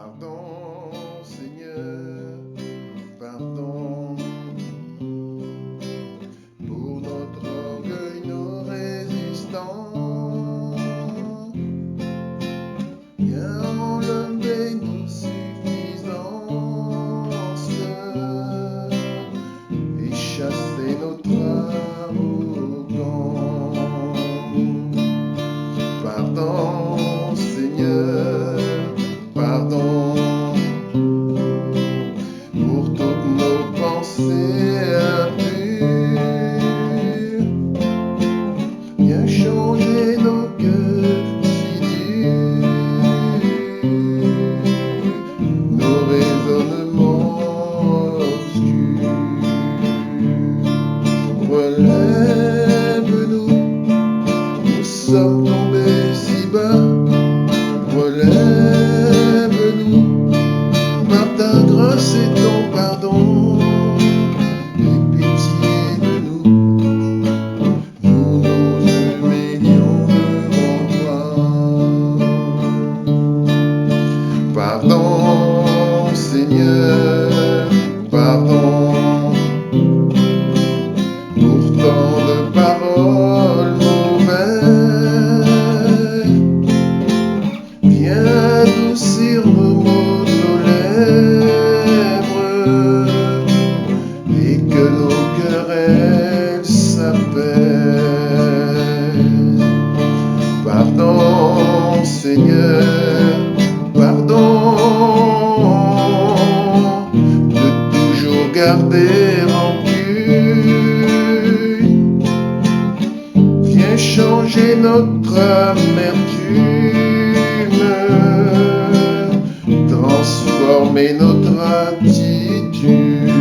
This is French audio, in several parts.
Pardon, Seigneur, pardon pour notre orgueil, nos résistants. Viens enlever nos suffisances et chasser notre arrogance. Pardon, Seigneur, pardon pour toutes nos pensées impures. Viens changer nos cœurs si durs, nos raisonnements obscurs. Relève-nous, nous sommes tombés si bas. Relève-nous par ta grâce et ton pardon. Aie pitié de nous, nous nous humilions devant toi. Pardon, Seigneur, pardon pour tant de paroles mauvaises. Viens adoucir nos mots de nos lèvres et que nos querelles s'apaisent. Pardon, Seigneur, pardon de toujours garder rancune. Viens changer notre amertume, transformer notre attitude.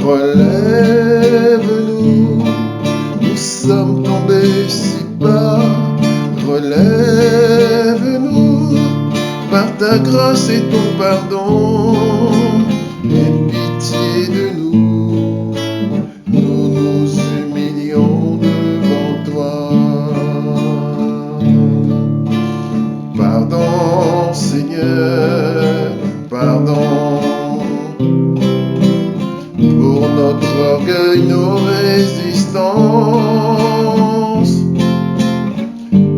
Relève-nous, nous sommes tombés si bas. Relève-nous par ta grâce et ton pardon. Aie pitié de nous, nous nous humilions devant toi. Pardon, Seigneur, pardon pour notre orgueil, nos résistances.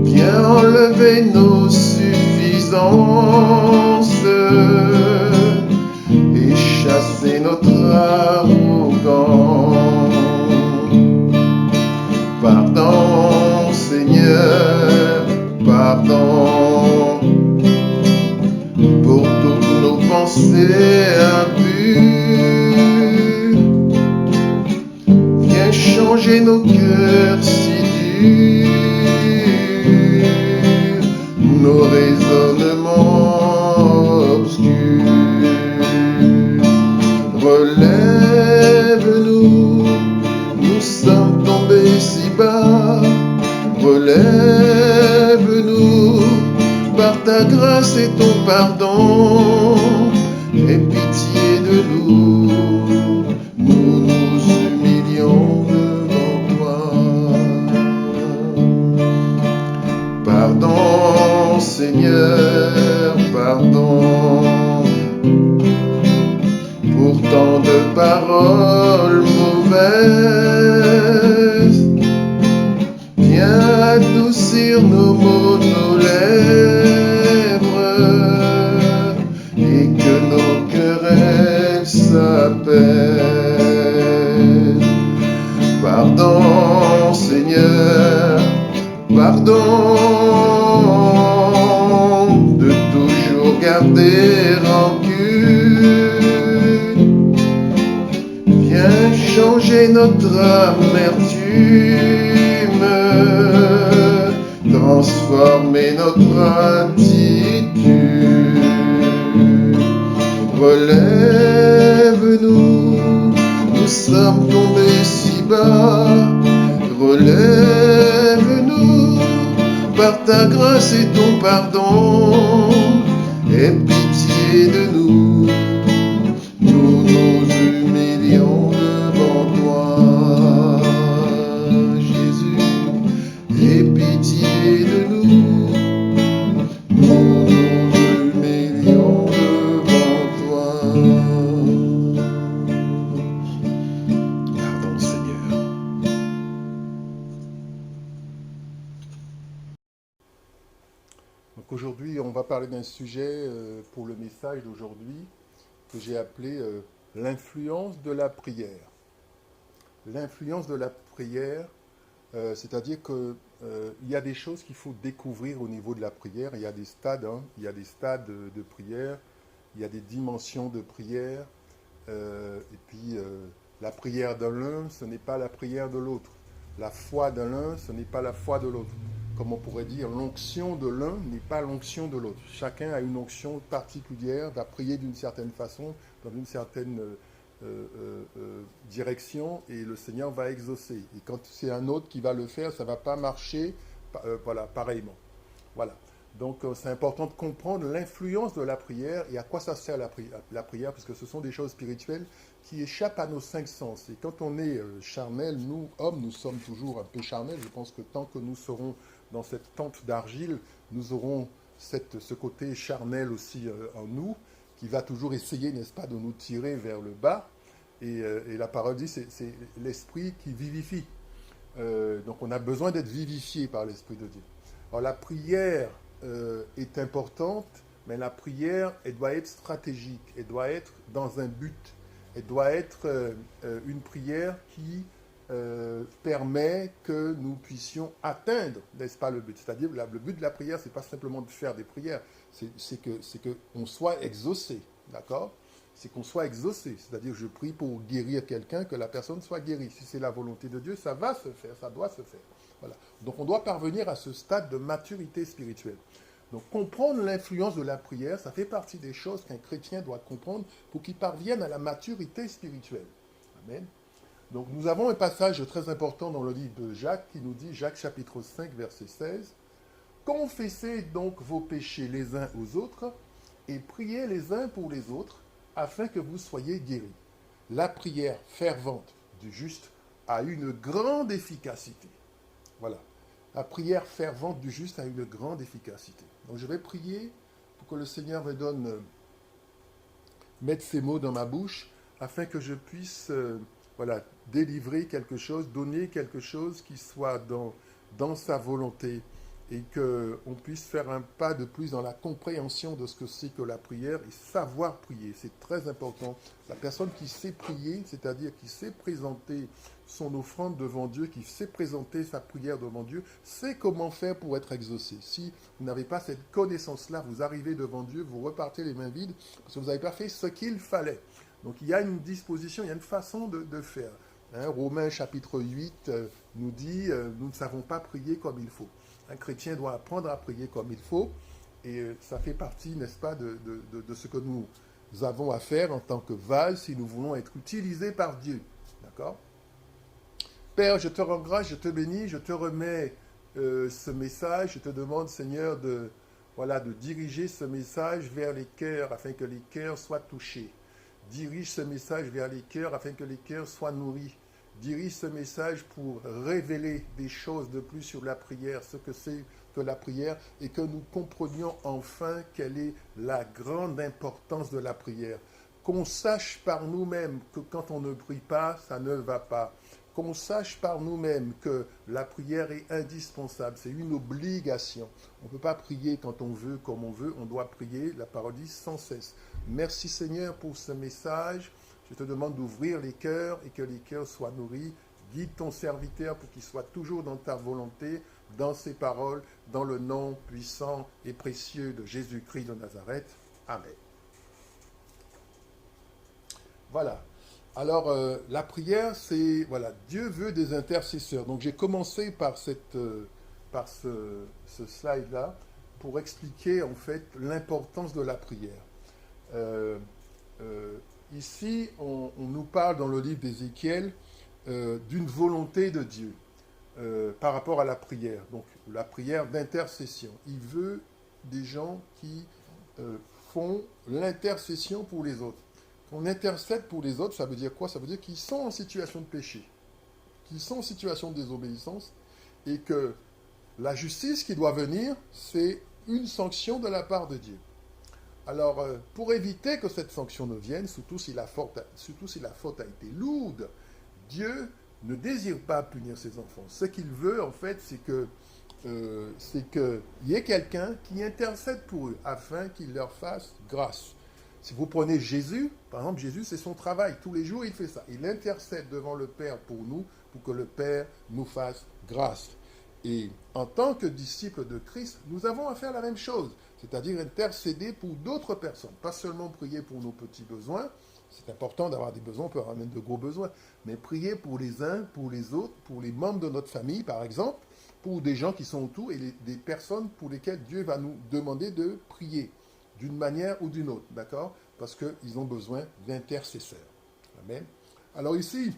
Viens enlever nos suffisances et chasser notre arrogance. Pardon, Seigneur, pardon pour toutes nos pensées impures. Viens changer nos cœurs si durs, nos raisonnements obscurs. Relève-nous, nous sommes tombés si bas. Relève-nous par ta grâce et ton pardon. Aie pitié de nous, nous nous humilions devant toi. Pardon, Seigneur, pardon pour tant de paroles mauvaises. Viens adoucir nos mots, nos lèvres et que nos querelles s'apaisent. Pardon, Seigneur, pardon de toujours garder rancune. Viens changer notre amertume, transformer notre attitude. Relève-nous, nous sommes tombés si bas. Relève-nous par ta grâce et ton pardon. Aie pitié de nous, nous nous humilions devant toi. Jésus, aie pitié de nous, nous nous Aujourd'hui, on va parler d'un sujet pour le message d'aujourd'hui que j'ai appelé l'influence de la prière. L'influence de la prière, c'est-à-dire que il y a des choses qu'il faut découvrir au niveau de la prière. Il y a des stades, hein, il y a des stades de prière, il y a des dimensions de prière. Et puis, la prière de l'un, ce n'est pas la prière de l'autre. La foi de l'un, ce n'est pas la foi de l'autre. Comme on pourrait dire, l'onction de l'un n'est pas l'onction de l'autre. Chacun a une onction particulière, va prier d'une certaine façon, dans une certaine direction, et le Seigneur va exaucer. Et quand c'est un autre qui va le faire, ça ne va pas marcher voilà, pareillement. Voilà. Donc c'est important de comprendre l'influence de la prière et à quoi ça sert la prière, parce que ce sont des choses spirituelles qui échappent à nos cinq sens. Et quand on est charnel, nous, hommes, nous sommes toujours un peu charnels. Je pense que tant que nous serons dans cette tente d'argile, nous aurons ce côté charnel aussi en nous, qui va toujours essayer, n'est-ce pas, de nous tirer vers le bas. Et la parole dit, c'est l'esprit qui vivifie. Donc on a besoin d'être vivifié par l'Esprit de Dieu. Alors la prière est importante, mais la prière, elle doit être stratégique, elle doit être dans un but, elle doit être une prière qui permet que nous puissions atteindre, n'est-ce pas, le but. C'est-à-dire, le but de la prière, c'est pas simplement de faire des prières, c'est que on soit exaucé, d'accord? C'est qu'on soit exaucé, c'est-à-dire je prie pour guérir quelqu'un, que la personne soit guérie. Si c'est la volonté de Dieu, ça va se faire, ça doit se faire. Voilà. Donc on doit parvenir à ce stade de maturité spirituelle. Donc comprendre l'influence de la prière, ça fait partie des choses qu'un chrétien doit comprendre pour qu'il parvienne à la maturité spirituelle. Amen. Donc nous avons un passage très important dans le livre de Jacques qui nous dit, Jacques chapitre 5, verset 16, « Confessez donc vos péchés les uns aux autres et priez les uns pour les autres, afin que vous soyez guéris. La prière fervente du juste a une grande efficacité. » Voilà. La prière fervente du juste a une grande efficacité. Donc je vais prier pour que le Seigneur me donne, mettre ces mots dans ma bouche, afin que je puisse voilà, délivrer quelque chose, donner quelque chose qui soit dans sa volonté, et qu'on puisse faire un pas de plus dans la compréhension de ce que c'est que la prière et savoir prier. C'est très important. La personne qui sait prier, c'est-à-dire qui sait présenter son offrande devant Dieu, qui sait présenter sa prière devant Dieu, sait comment faire pour être exaucé. Si vous n'avez pas cette connaissance-là, vous arrivez devant Dieu, vous repartez les mains vides, parce que vous n'avez pas fait ce qu'il fallait. Donc il y a une disposition, il y a une façon de faire. Hein, Romains chapitre 8 nous dit, nous ne savons pas prier comme il faut. Un chrétien doit apprendre à prier comme il faut, et ça fait partie, n'est-ce pas, de ce que nous avons à faire en tant que vase si nous voulons être utilisés par Dieu. D'accord? Père, je te rends grâce, je te bénis, je te remets ce message, je te demande, Seigneur, de diriger ce message vers les cœurs afin que les cœurs soient touchés. Dirige ce message vers les cœurs afin que les cœurs soient nourris. Dirige ce message pour révéler des choses de plus sur la prière, ce que c'est que la prière, et que nous comprenions enfin quelle est la grande importance de la prière. Qu'on sache par nous-mêmes que quand on ne prie pas, ça ne va pas. Qu'on sache par nous-mêmes que la prière est indispensable, c'est une obligation. On ne peut pas prier quand on veut, comme on veut, on doit prier, la parole dit, sans cesse. Merci Seigneur pour ce message. Je te demande d'ouvrir les cœurs et que les cœurs soient nourris. Guide ton serviteur pour qu'il soit toujours dans ta volonté, dans ses paroles, dans le nom puissant et précieux de Jésus-Christ de Nazareth. Amen. Voilà. Alors, la prière, c'est, voilà, Dieu veut des intercesseurs. Donc, j'ai commencé par ce slide-là pour expliquer, en fait, l'importance de la prière. Ici, on nous parle dans le livre d'Ézéchiel d'une volonté de Dieu par rapport à la prière. Donc, la prière d'intercession. Il veut des gens qui font l'intercession pour les autres. On intercède pour les autres, ça veut dire quoi? Ça veut dire qu'ils sont en situation de péché, qu'ils sont en situation de désobéissance, et que la justice qui doit venir, c'est une sanction de la part de Dieu. Alors, pour éviter que cette sanction ne vienne, surtout si la faute a été lourde, Dieu ne désire pas punir ses enfants. Ce qu'il veut, en fait, c'est qu'il y ait quelqu'un qui intercède pour eux afin qu'il leur fasse grâce. Si vous prenez Jésus, par exemple, Jésus, c'est son travail. Tous les jours, il fait ça. Il intercède devant le Père pour nous, pour que le Père nous fasse grâce. Et en tant que disciples de Christ, nous avons à faire la même chose, c'est-à-dire intercéder pour d'autres personnes, pas seulement prier pour nos petits besoins. C'est important d'avoir des besoins, on peut avoir même de gros besoins, mais prier pour les uns, pour les autres, pour les membres de notre famille, par exemple, pour des gens qui sont autour et des personnes pour lesquelles Dieu va nous demander de prier d'une manière ou d'une autre, d'accord? Parce qu'ils ont besoin d'intercesseurs. Amen. Alors ici,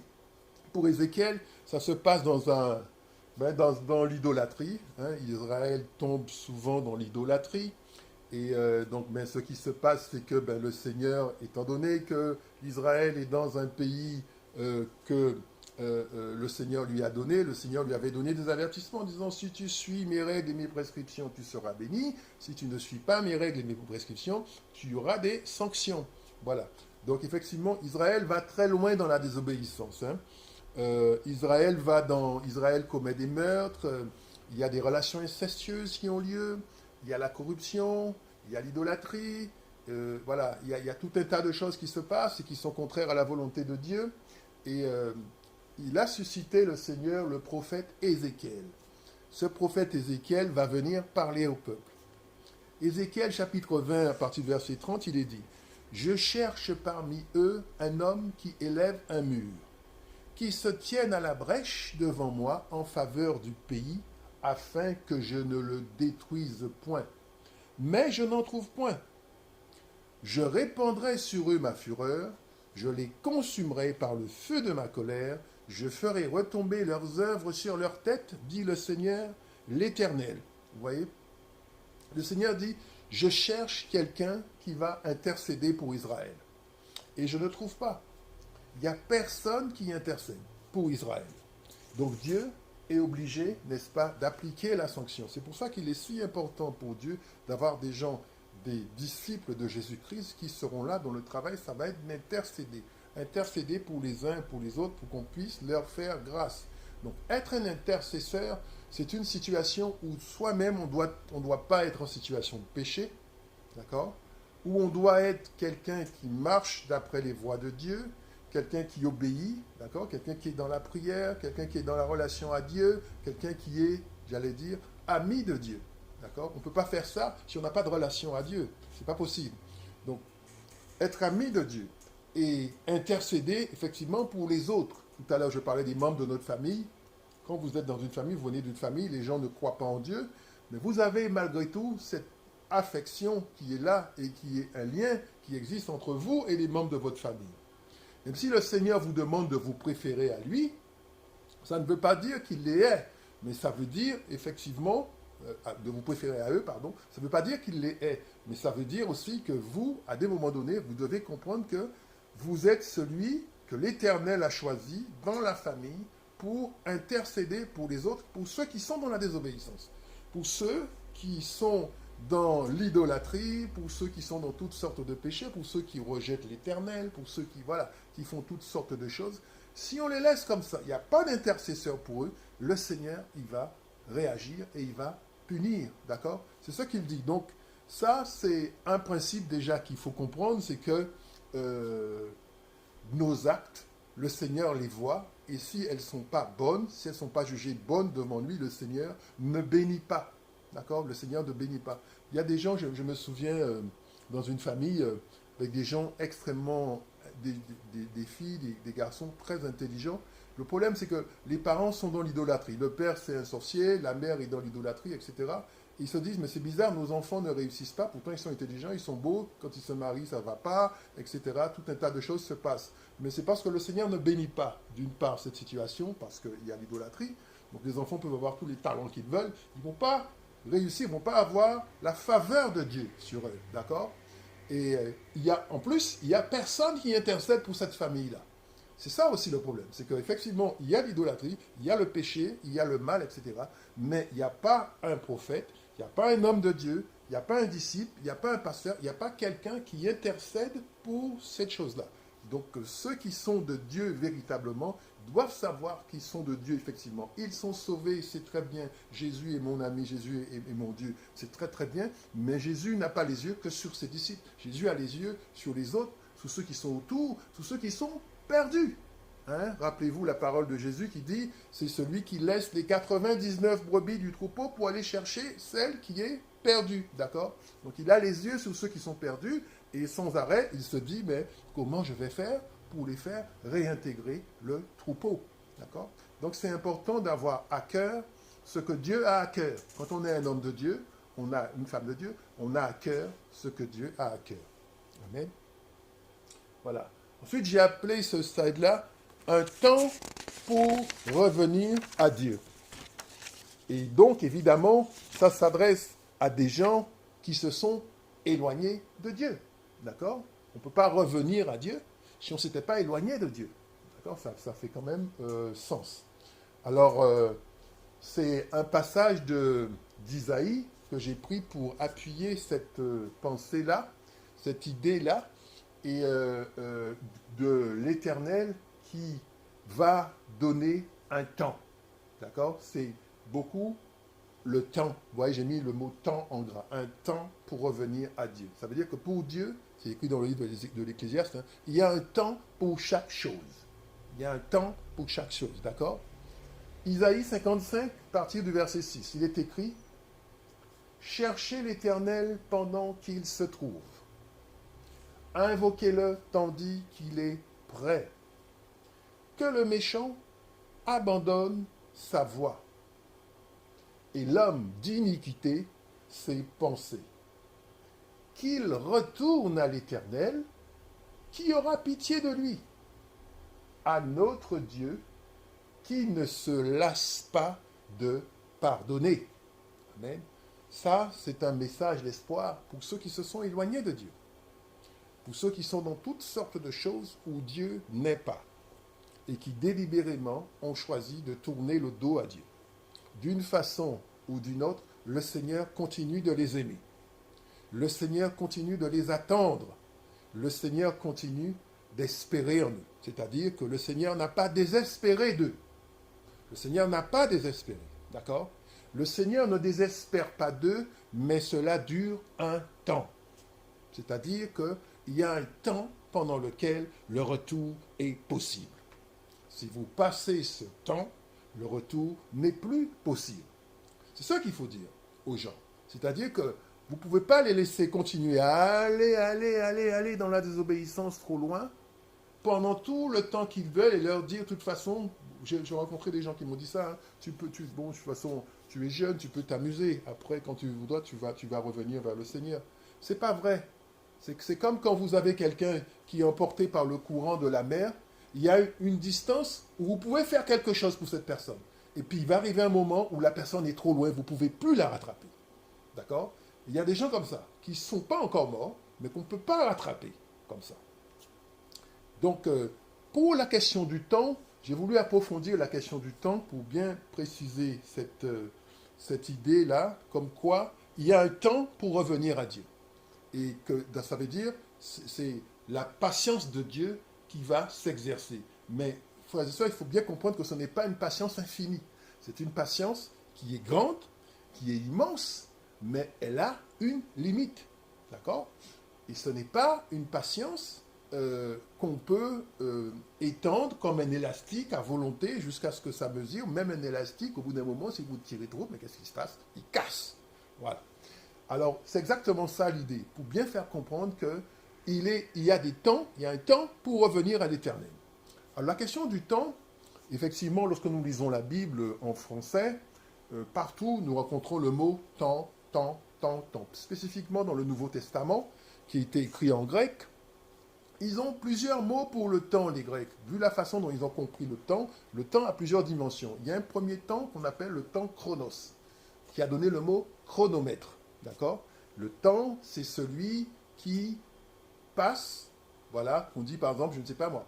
pour Ézéchiel, ça se passe dans l'idolâtrie. Hein. Israël tombe souvent dans l'idolâtrie. Et donc, ce qui se passe, c'est que le Seigneur, étant donné que Israël est dans un pays que le Seigneur lui a donné, le Seigneur lui avait donné des avertissements en disant, si tu suis mes règles et mes prescriptions, tu seras béni. Si tu ne suis pas mes règles et mes prescriptions, tu auras des sanctions. Voilà. Donc effectivement, Israël va très loin dans la désobéissance. Hein. Israël commet des meurtres, il y a des relations incestueuses qui ont lieu, il y a la corruption, il y a l'idolâtrie, voilà, il y a tout un tas de choses qui se passent et qui sont contraires à la volonté de Dieu. Et il a suscité le Seigneur, le prophète Ézéchiel. Ce prophète Ézéchiel va venir parler au peuple. Ézéchiel chapitre 20, à partir du verset 30, il est dit, « Je cherche parmi eux un homme qui élève un mur, qui se tienne à la brèche devant moi en faveur du pays, afin que je ne le détruise point. Mais je n'en trouve point. Je répandrai sur eux ma fureur, je les consumerai par le feu de ma colère, je ferai retomber leurs œuvres sur leur tête, dit le Seigneur, l'Éternel. » Vous voyez? Le Seigneur dit, je cherche quelqu'un qui va intercéder pour Israël. Et je ne trouve pas. Il n'y a personne qui intercède pour Israël. Donc Dieu est obligé, n'est-ce pas, d'appliquer la sanction. C'est pour ça qu'il est si important pour Dieu d'avoir des gens, des disciples de Jésus-Christ qui seront là, dont le travail, ça va être d'intercéder. Intercéder pour les uns et pour les autres, pour qu'on puisse leur faire grâce. Donc être un intercesseur, c'est une situation où soi-même, on doit pas être en situation de péché, d'accord? Où on doit être quelqu'un qui marche d'après les voies de Dieu, quelqu'un qui obéit, d'accord? Quelqu'un qui est dans la prière, quelqu'un qui est dans la relation à Dieu, quelqu'un qui est, j'allais dire, ami de Dieu, d'accord? On ne peut pas faire ça si on n'a pas de relation à Dieu. Ce n'est pas possible. Donc, être ami de Dieu et intercéder, effectivement, pour les autres. Tout à l'heure, je parlais des membres de notre famille. Quand vous êtes dans une famille, vous venez d'une famille, les gens ne croient pas en Dieu, mais vous avez malgré tout cette affection qui est là et qui est un lien qui existe entre vous et les membres de votre famille. Même si le Seigneur vous demande de vous préférer à lui, ça ne veut pas dire qu'il les hait, mais ça veut dire effectivement, de vous préférer à eux, pardon, ça ne veut pas dire qu'il les hait, mais ça veut dire aussi que vous, à des moments donnés, vous devez comprendre que vous êtes celui que l'Éternel a choisi dans la famille pour intercéder pour les autres, pour ceux qui sont dans la désobéissance, pour ceux qui sont dans l'idolâtrie, pour ceux qui sont dans toutes sortes de péchés, pour ceux qui rejettent l'Éternel, pour ceux qui font toutes sortes de choses. Si on les laisse comme ça, il n'y a pas d'intercesseur pour eux, le Seigneur, il va réagir et il va punir, d'accord? C'est ce qu'il dit. Donc, ça, c'est un principe déjà qu'il faut comprendre, c'est que nos actes, le Seigneur les voit, et si elles ne sont pas bonnes, si elles ne sont pas jugées bonnes devant lui, le Seigneur ne bénit pas. D'accord? Le Seigneur ne bénit pas. Il y a des gens, je me souviens, dans une famille, avec des gens extrêmement, des filles, des garçons très intelligents. Le problème, c'est que les parents sont dans l'idolâtrie. Le père, c'est un sorcier, la mère est dans l'idolâtrie, etc. Et ils se disent, mais c'est bizarre, nos enfants ne réussissent pas, pourtant ils sont intelligents, ils sont beaux, quand ils se marient, ça ne va pas, etc. Tout un tas de choses se passent. Mais c'est parce que le Seigneur ne bénit pas, d'une part, cette situation, parce qu'il y a l'idolâtrie. Donc les enfants peuvent avoir tous les talents qu'ils veulent, ils ne vont pas réussir, ils ne vont pas avoir la faveur de Dieu sur eux, d'accord? Et en plus, il n'y a personne qui intercède pour cette famille-là. C'est ça aussi le problème, c'est qu'effectivement, il y a l'idolâtrie, il y a le péché, il y a le mal, etc. Mais il n'y a pas un prophète, il n'y a pas un homme de Dieu, il n'y a pas un disciple, il n'y a pas un pasteur, il n'y a pas quelqu'un qui intercède pour cette chose-là. Donc ceux qui sont de Dieu véritablement, doivent savoir qu'ils sont de Dieu, effectivement. Ils sont sauvés, c'est très bien. Jésus est mon ami, Jésus est mon Dieu, c'est très très bien. Mais Jésus n'a pas les yeux que sur ses disciples. Jésus a les yeux sur les autres, sur ceux qui sont autour, sur ceux qui sont perdus. Hein? Rappelez-vous la parole de Jésus qui dit, c'est celui qui laisse les 99 brebis du troupeau pour aller chercher celle qui est perdue. D'accord? Donc il a les yeux sur ceux qui sont perdus et sans arrêt, il se dit, mais comment je vais faire pour les faire réintégrer le troupeau. D'accord? Donc c'est important d'avoir à cœur ce que Dieu a à cœur. Quand on est un homme de Dieu, on a une femme de Dieu, on a à cœur ce que Dieu a à cœur. Amen. Voilà. Ensuite, j'ai appelé ce slide-là un temps pour revenir à Dieu. Et donc, évidemment, ça s'adresse à des gens qui se sont éloignés de Dieu. D'accord? On ne peut pas revenir à Dieu si on ne s'était pas éloigné de Dieu. D'accord? Ça fait quand même sens. Alors, c'est un passage d'Isaïe que j'ai pris pour appuyer cette pensée-là, cette idée-là, et de l'Éternel qui va donner un temps. D'accord? C'est beaucoup le temps. Vous voyez, j'ai mis le mot temps en gras. Un temps pour revenir à Dieu. Ça veut dire que pour Dieu, c'est écrit dans le livre de l'Ecclésiaste, hein, il y a un temps pour chaque chose. Il y a un temps pour chaque chose. D'accord? Isaïe 55, à partir du verset 6, il est écrit « Cherchez l'Éternel pendant qu'il se trouve. Invoquez-le tandis qu'il est prêt. Que le méchant abandonne sa voie et l'homme d'iniquité ses pensées. Qu'il retourne à l'Éternel, qui aura pitié de lui, à notre Dieu, qui ne se lasse pas de pardonner. » Amen. Ça, c'est un message d'espoir pour ceux qui se sont éloignés de Dieu. Pour ceux qui sont dans toutes sortes de choses où Dieu n'est pas et qui délibérément ont choisi de tourner le dos à Dieu. D'une façon ou d'une autre, le Seigneur continue de les aimer. Le Seigneur continue de les attendre. Le Seigneur continue d'espérer en eux. C'est-à-dire que le Seigneur n'a pas désespéré d'eux. Le Seigneur n'a pas désespéré. D'accord? Le Seigneur ne désespère pas d'eux, mais cela dure un temps. C'est-à-dire qu'il y a un temps pendant lequel le retour est possible. Si vous passez ce temps, le retour n'est plus possible. C'est ça qu'il faut dire aux gens. C'est-à-dire que vous ne pouvez pas les laisser continuer à aller dans la désobéissance trop loin pendant tout le temps qu'ils veulent et leur dire, de toute façon, j'ai rencontré des gens qui m'ont dit ça, hein, bon, de toute façon, tu es jeune, tu peux t'amuser. Après, quand tu voudras, tu vas revenir vers le Seigneur. C'est pas vrai. C'est comme quand vous avez quelqu'un qui est emporté par le courant de la mer, il y a une distance où vous pouvez faire quelque chose pour cette personne. Et puis il va arriver un moment où la personne est trop loin, vous ne pouvez plus la rattraper. D'accord? Il y a des gens comme ça, qui ne sont pas encore morts, mais qu'on ne peut pas rattraper comme ça. Donc, pour la question du temps, j'ai voulu approfondir la question du temps pour bien préciser cette idée-là, comme quoi il y a un temps pour revenir à Dieu. Et que ça veut dire, c'est la patience de Dieu qui va s'exercer. Mais, frères et sœurs, il faut bien comprendre que ce n'est pas une patience infinie. C'est une patience qui est grande, qui est immense, mais elle a une limite. D'accord? Et ce n'est pas une patience qu'on peut étendre comme un élastique à volonté jusqu'à ce que ça mesure. Même un élastique, au bout d'un moment, si vous tirez trop, mais qu'est-ce qui se passe? Il casse. Voilà. Alors, c'est exactement ça l'idée, pour bien faire comprendre qu'il y a des temps, il y a un temps pour revenir à l'Éternel. Alors, la question du temps, effectivement, lorsque nous lisons la Bible en français, partout, nous rencontrons le mot temps, temps, temps, temps. Spécifiquement dans le Nouveau Testament, qui a été écrit en grec, ils ont plusieurs mots pour le temps, les Grecs. Vu la façon dont ils ont compris le temps a plusieurs dimensions. Il y a un premier temps qu'on appelle le temps chronos, qui a donné le mot chronomètre. D'accord? Le temps, c'est celui qui passe. Voilà, on dit par exemple, je ne sais pas moi,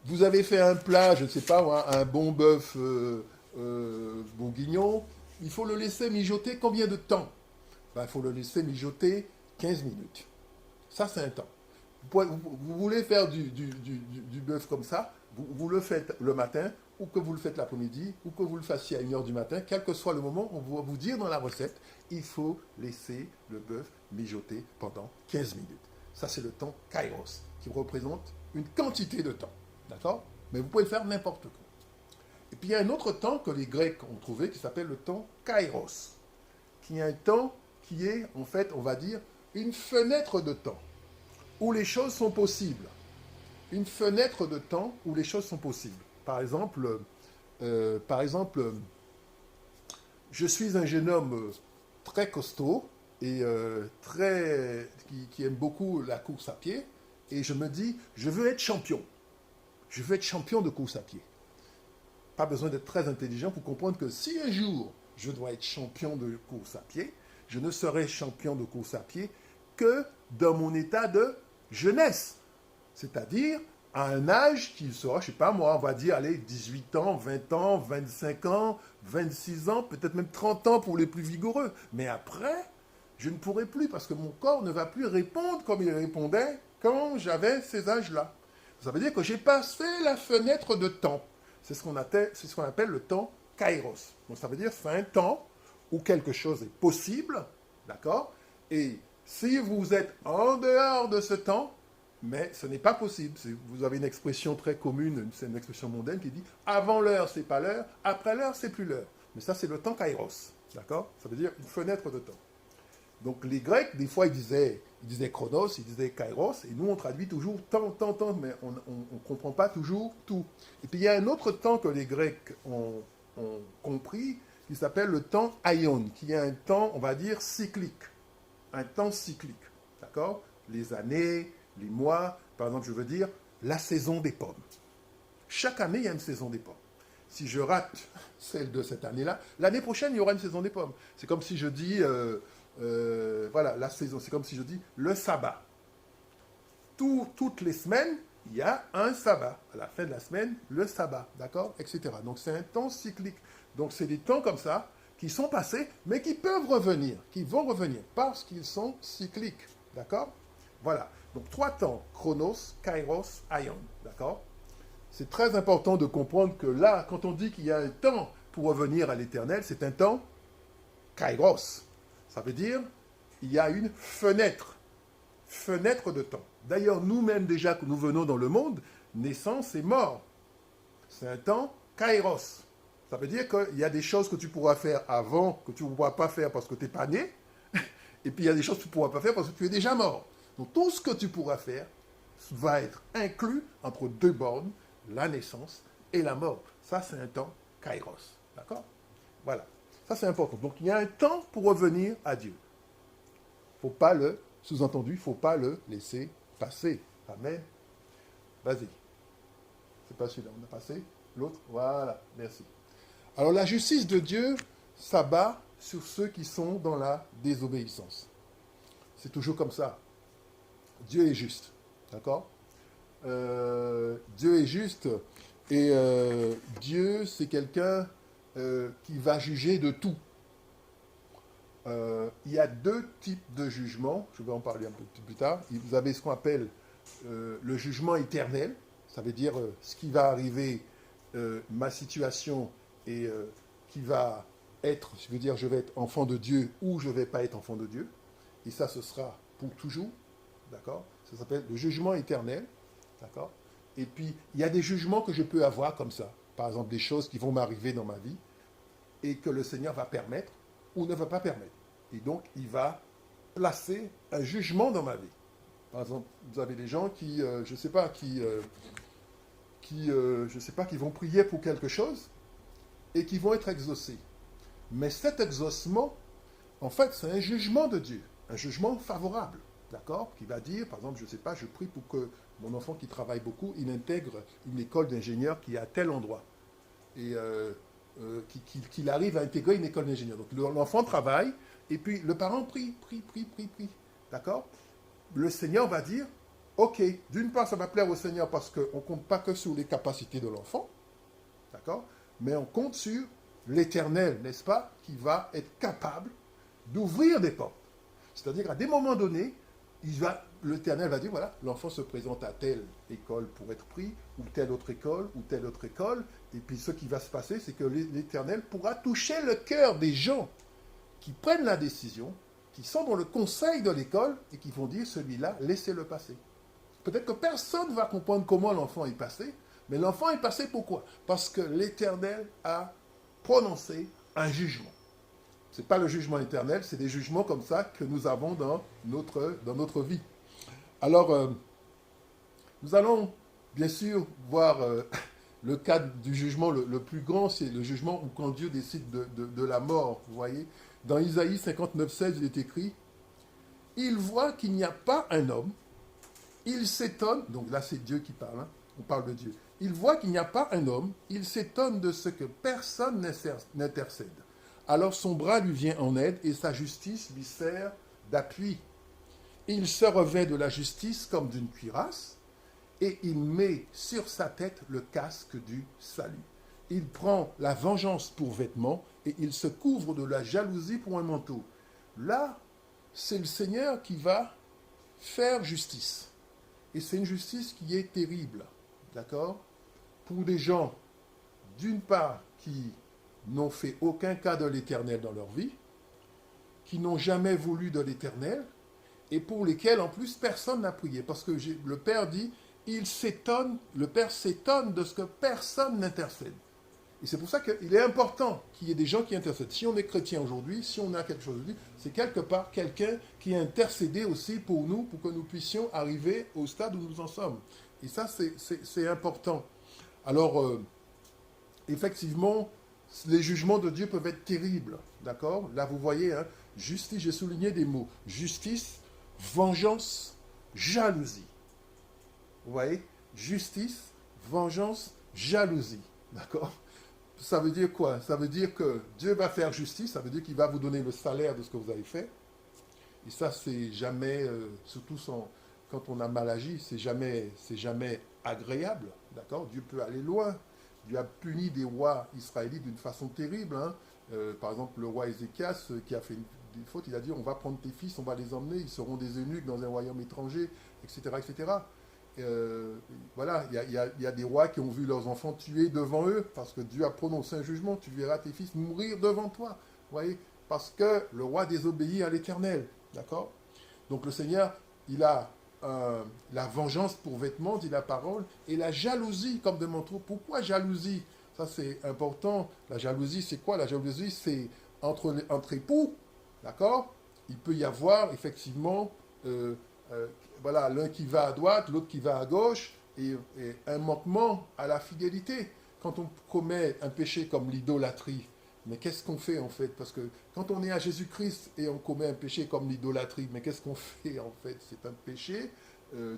vous avez fait un plat, je ne sais pas moi, un bon bœuf bourguignon, il faut le laisser mijoter combien de temps? Il faut le laisser mijoter 15 minutes. Ça, c'est un temps. Vous voulez faire du bœuf comme ça, Vous le faites le matin, ou que vous le faites l'après-midi, ou que vous le fassiez à 1 heure du matin, quel que soit le moment, on va vous dire dans la recette, il faut laisser le bœuf mijoter pendant 15 minutes. Ça, c'est le temps kairos, qui représente une quantité de temps. D'accord? Mais vous pouvez le faire n'importe quand. Et puis, il y a un autre temps que les Grecs ont trouvé qui s'appelle le temps kairos, qui est un temps qui est, en fait, on va dire, une fenêtre de temps où les choses sont possibles. Une fenêtre de temps où les choses sont possibles. Par exemple, je suis un jeune homme très costaud et qui aime beaucoup la course à pied, et je me dis, je veux être champion. Je veux être champion de course à pied. Pas besoin d'être très intelligent pour comprendre que si un jour je dois être champion de course à pied, je ne serai champion de course à pied que dans mon état de jeunesse. C'est-à-dire à un âge qui sera, je ne sais pas moi, on va dire, allez, 18 ans, 20 ans, 25 ans, 26 ans, peut-être même 30 ans pour les plus vigoureux. Mais après, je ne pourrai plus parce que mon corps ne va plus répondre comme il répondait quand j'avais ces âges-là. Ça veut dire que j'ai passé la fenêtre de temps. C'est ce qu'on appelle le temps kairos. Donc ça veut dire que c'est un temps où quelque chose est possible, d'accord? Et si vous êtes en dehors de ce temps, mais ce n'est pas possible. Vous avez une expression très commune, c'est une expression mondaine qui dit « avant l'heure, c'est pas l'heure, après l'heure, c'est plus l'heure ». Mais ça, c'est le temps kairos, d'accord? Ça veut dire une fenêtre de temps. Donc les Grecs, des fois, ils disaient chronos, ils disaient kairos, et nous, on traduit toujours temps, mais on ne comprend pas toujours tout. Et puis, il y a un autre temps que les Grecs ont compris, qui s'appelle le temps aion, qui est un temps, on va dire, cyclique. Un temps cyclique, d'accord? Les années, les mois, par exemple, je veux dire, la saison des pommes. Chaque année, il y a une saison des pommes. Si je rate celle de cette année-là, l'année prochaine, il y aura une saison des pommes. C'est comme si je dis, voilà, la saison, c'est comme si je dis le sabbat. Toutes les semaines, il y a un sabbat. À la fin de la semaine, le sabbat, d'accord, etc. Donc c'est un temps cyclique. Donc c'est des temps comme ça qui sont passés, mais qui peuvent revenir, qui vont revenir, parce qu'ils sont cycliques, d'accord? Voilà. Donc 3 temps, chronos, kairos, aion, d'accord? C'est très important de comprendre que là, quand on dit qu'il y a un temps pour revenir à l'éternel, c'est un temps kairos. Ça veut dire il y a une fenêtre de temps. D'ailleurs, nous-mêmes déjà que nous venons dans le monde, naissance et mort. C'est un temps kairos. Ça veut dire qu'il y a des choses que tu pourras faire avant, que tu ne pourras pas faire parce que tu n'es pas né, et puis il y a des choses que tu ne pourras pas faire parce que tu es déjà mort. Donc tout ce que tu pourras faire va être inclus entre 2 bornes, la naissance et la mort. Ça, c'est un temps kairos. D'accord? Voilà. Ça, c'est important. Donc il y a un temps pour revenir à Dieu. Il ne faut pas le, sous-entendu, il ne faut pas le laisser passer. Amen. Vas-y. C'est pas celui-là. On a passé l'autre. Voilà. Merci. Alors la justice de Dieu s'abat sur ceux qui sont dans la désobéissance. C'est toujours comme ça. Dieu est juste, d'accord? Dieu est juste et Dieu, c'est quelqu'un qui va juger de tout. Il y a 2 types de jugements, je vais en parler un peu plus tard. Vous avez ce qu'on appelle le jugement éternel, ça veut dire ce qui va arriver, ma situation et qui va être, je veux dire, je vais être enfant de Dieu ou je ne vais pas être enfant de Dieu. Et ça, ce sera pour toujours. D'accord? Ça s'appelle le jugement éternel. D'accord? Et puis, il y a des jugements que je peux avoir comme ça. Par exemple, des choses qui vont m'arriver dans ma vie et que le Seigneur va permettre ou ne va pas permettre. Et donc, il va placer un jugement dans ma vie. Par exemple, vous avez des gens qui, je ne sais pas, qui vont prier pour quelque chose et qui vont être exaucés. Mais cet exaucement, en fait, c'est un jugement de Dieu, un jugement favorable. D'accord? Qui va dire, par exemple, je ne sais pas, je prie pour que mon enfant qui travaille beaucoup, il intègre une école d'ingénieur qui est à tel endroit. Et qu'il arrive à intégrer une école d'ingénieur. Donc l'enfant travaille, et puis le parent prie. D'accord? Le Seigneur va dire, ok, d'une part, ça va plaire au Seigneur parce qu'on ne compte pas que sur les capacités de l'enfant. D'accord? Mais on compte sur l'Éternel, n'est-ce pas? Qui va être capable d'ouvrir des portes. C'est-à-dire qu'à des moments donnés, l'Éternel va dire, voilà, l'enfant se présente à telle école pour être pris, ou telle autre école, et puis ce qui va se passer, c'est que l'Éternel pourra toucher le cœur des gens qui prennent la décision, qui sont dans le conseil de l'école, et qui vont dire, celui-là, laissez-le passer. Peut-être que personne ne va comprendre comment l'enfant est passé, mais l'enfant est passé pourquoi? Parce que l'Éternel a prononcé un jugement. Ce n'est pas le jugement éternel, c'est des jugements comme ça que nous avons dans notre vie. Alors, nous allons bien sûr voir le cas du jugement le plus grand, c'est le jugement où quand Dieu décide de la mort, vous voyez. Dans Isaïe 59,16, il est écrit, « Il voit qu'il n'y a pas un homme, il s'étonne, donc là c'est Dieu qui parle, hein, on parle de Dieu, il voit qu'il n'y a pas un homme, il s'étonne de ce que personne n'intercède. Alors son bras lui vient en aide et sa justice lui sert d'appui. Il se revêt de la justice comme d'une cuirasse et il met sur sa tête le casque du salut. Il prend la vengeance pour vêtement et il se couvre de la jalousie pour un manteau. » Là, c'est le Seigneur qui va faire justice. Et c'est une justice qui est terrible, d'accord? Pour des gens, d'une part, qui n'ont fait aucun cas de l'Éternel dans leur vie, qui n'ont jamais voulu de l'Éternel, et pour lesquels, en plus, personne n'a prié. Parce que le Père dit, le Père s'étonne de ce que personne n'intercède. Et c'est pour ça qu'il est important qu'il y ait des gens qui intercèdent. Si on est chrétien aujourd'hui, si on a quelque chose à dire, c'est quelque part quelqu'un qui a intercédé aussi pour nous, pour que nous puissions arriver au stade où nous en sommes. Et ça, c'est important. Alors, effectivement, les jugements de Dieu peuvent être terribles. D'accord? Là, vous voyez, hein, justice, j'ai souligné des mots. Justice, vengeance, jalousie. Vous voyez? Justice, vengeance, jalousie. D'accord? Ça veut dire quoi? Ça veut dire que Dieu va faire justice, ça veut dire qu'il va vous donner le salaire de ce que vous avez fait. Et ça, c'est jamais, surtout quand on a mal agi, c'est jamais agréable. D'accord? Dieu peut aller loin. Dieu a puni des rois israélites d'une façon terrible. Hein. Par exemple, le roi Ézéchias, qui a fait des fautes, il a dit, on va prendre tes fils, on va les emmener, ils seront des eunuques dans un royaume étranger, etc. etc. Voilà, il y a des rois qui ont vu leurs enfants tués devant eux, parce que Dieu a prononcé un jugement, tu verras tes fils mourir devant toi, voyez, parce que le roi désobéit à l'Éternel, d'accord? Donc le Seigneur, il a la vengeance pour vêtement, dit la parole, et la jalousie comme de manteau. Pourquoi jalousie? Ça c'est important. La jalousie, c'est quoi? La jalousie, c'est entre époux, d'accord? Il peut y avoir effectivement voilà, l'un qui va à droite, l'autre qui va à gauche, et un manquement à la fidélité. Quand on commet un péché comme l'idolâtrie, mais qu'est-ce qu'on fait en fait? Parce que quand on est à Jésus-Christ et on commet un péché comme l'idolâtrie, mais qu'est-ce qu'on fait en fait? C'est un péché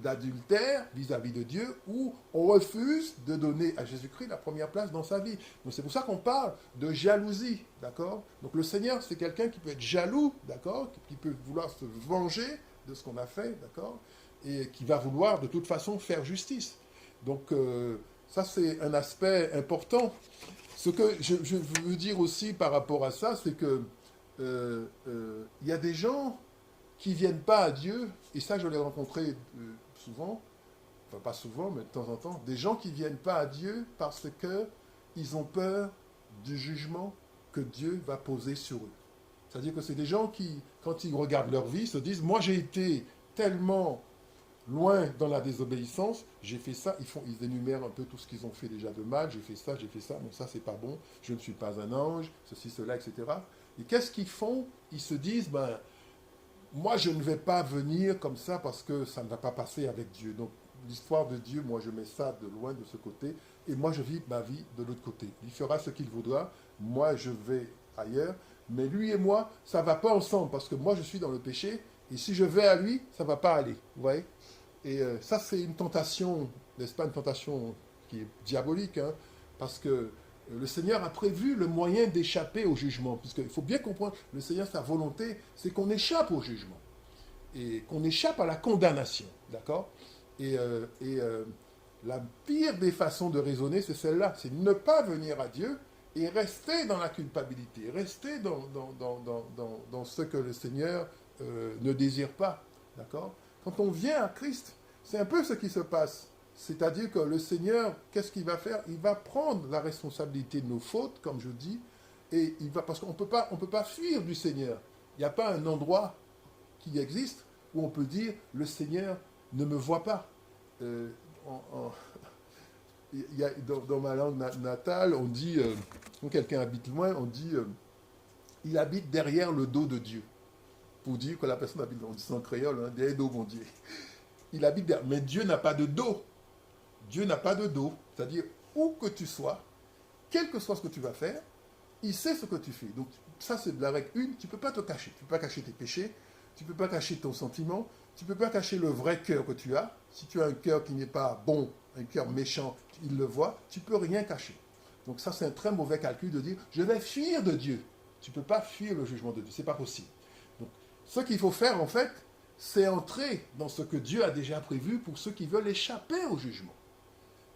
d'adultère vis-à-vis de Dieu où on refuse de donner à Jésus-Christ la première place dans sa vie. Donc c'est pour ça qu'on parle de jalousie, d'accord? Donc le Seigneur, c'est quelqu'un qui peut être jaloux, d'accord? Qui peut vouloir se venger de ce qu'on a fait, d'accord? Et qui va vouloir de toute façon faire justice. Donc ça c'est un aspect important. Ce que je veux dire aussi par rapport à ça, c'est que y a des gens qui ne viennent pas à Dieu, et ça je l'ai rencontré souvent, enfin pas souvent, mais de temps en temps, des gens qui ne viennent pas à Dieu parce qu'ils ont peur du jugement que Dieu va poser sur eux. C'est-à-dire que c'est des gens qui, quand ils regardent leur vie, se disent, moi j'ai été tellement loin dans la désobéissance, j'ai fait ça, ils énumèrent un peu tout ce qu'ils ont fait déjà de mal, j'ai fait ça, non ça c'est pas bon, je ne suis pas un ange, ceci, cela, etc. Et qu'est-ce qu'ils font? Ils se disent, ben, moi je ne vais pas venir comme ça parce que ça ne va pas passer avec Dieu. Donc l'histoire de Dieu, moi je mets ça de loin de ce côté, et moi je vis ma vie de l'autre côté. Il fera ce qu'il voudra, moi je vais ailleurs, mais lui et moi, ça ne va pas ensemble, parce que moi je suis dans le péché, et si je vais à lui, ça ne va pas aller, vous voyez? Et ça, c'est une tentation, n'est-ce pas, une tentation qui est diabolique, hein, parce que le Seigneur a prévu le moyen d'échapper au jugement. Puisqu'il faut bien comprendre, le Seigneur, sa volonté, c'est qu'on échappe au jugement, et qu'on échappe à la condamnation, d'accord? Et la pire des façons de raisonner, c'est celle-là, c'est ne pas venir à Dieu et rester dans la culpabilité, rester dans ce que le Seigneur ne désire pas, d'accord? Quand on vient à Christ, c'est un peu ce qui se passe. C'est-à-dire que le Seigneur, qu'est-ce qu'il va faire? Il va prendre la responsabilité de nos fautes, comme je dis, et il va, parce qu'on on peut pas fuir du Seigneur. Il n'y a pas un endroit qui existe où on peut dire le Seigneur ne me voit pas. Euh, en- en- il y a, dans ma langue natale, on dit, quand quelqu'un habite loin, on dit il habite derrière le dos de Dieu. Pour dire que la personne habite, on dit ça en créole, hein, derrière le dos de mon Dieu. Il habite derrière. Mais Dieu n'a pas de dos. Dieu n'a pas de dos. C'est-à-dire, où que tu sois, quel que soit ce que tu vas faire, il sait ce que tu fais. Donc, ça, c'est la règle 1. Tu ne peux pas te cacher. Tu ne peux pas cacher tes péchés. Tu ne peux pas cacher ton sentiment. Tu ne peux pas cacher le vrai cœur que tu as. Si tu as un cœur qui n'est pas bon, un cœur méchant, il le voit. Tu ne peux rien cacher. Donc, ça, c'est un très mauvais calcul de dire je vais fuir de Dieu. Tu ne peux pas fuir le jugement de Dieu. Ce n'est pas possible. Donc, ce qu'il faut faire, en fait, c'est entrer dans ce que Dieu a déjà prévu pour ceux qui veulent échapper au jugement.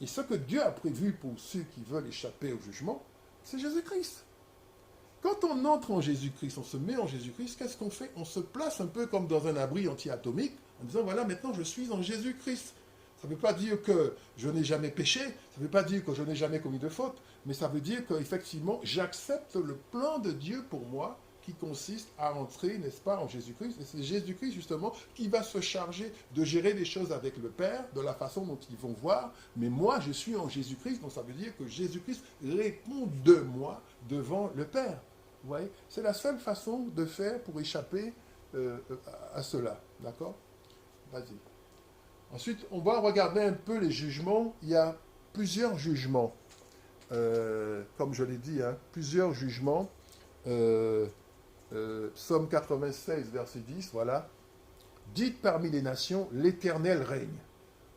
Et ce que Dieu a prévu pour ceux qui veulent échapper au jugement, c'est Jésus-Christ. Quand on entre en Jésus-Christ, on se met en Jésus-Christ, qu'est-ce qu'on fait? On se place un peu comme dans un abri anti-atomique, en disant, voilà, maintenant je suis en Jésus-Christ. Ça ne veut pas dire que je n'ai jamais péché, ça ne veut pas dire que je n'ai jamais commis de faute, mais ça veut dire qu'effectivement, j'accepte le plan de Dieu pour moi, qui consiste à entrer, n'est-ce pas, en Jésus-Christ. Et c'est Jésus-Christ, justement, qui va se charger de gérer les choses avec le Père, de la façon dont ils vont voir. Mais moi, je suis en Jésus-Christ, donc ça veut dire que Jésus-Christ répond de moi devant le Père. Vous voyez? C'est la seule façon de faire pour échapper à cela. D'accord? Vas-y. Ensuite, on va regarder un peu les jugements. Il y a plusieurs jugements. Comme je l'ai dit, hein, plusieurs jugements. Psaume 96, verset 10, voilà. Dites parmi les nations, l'Éternel règne.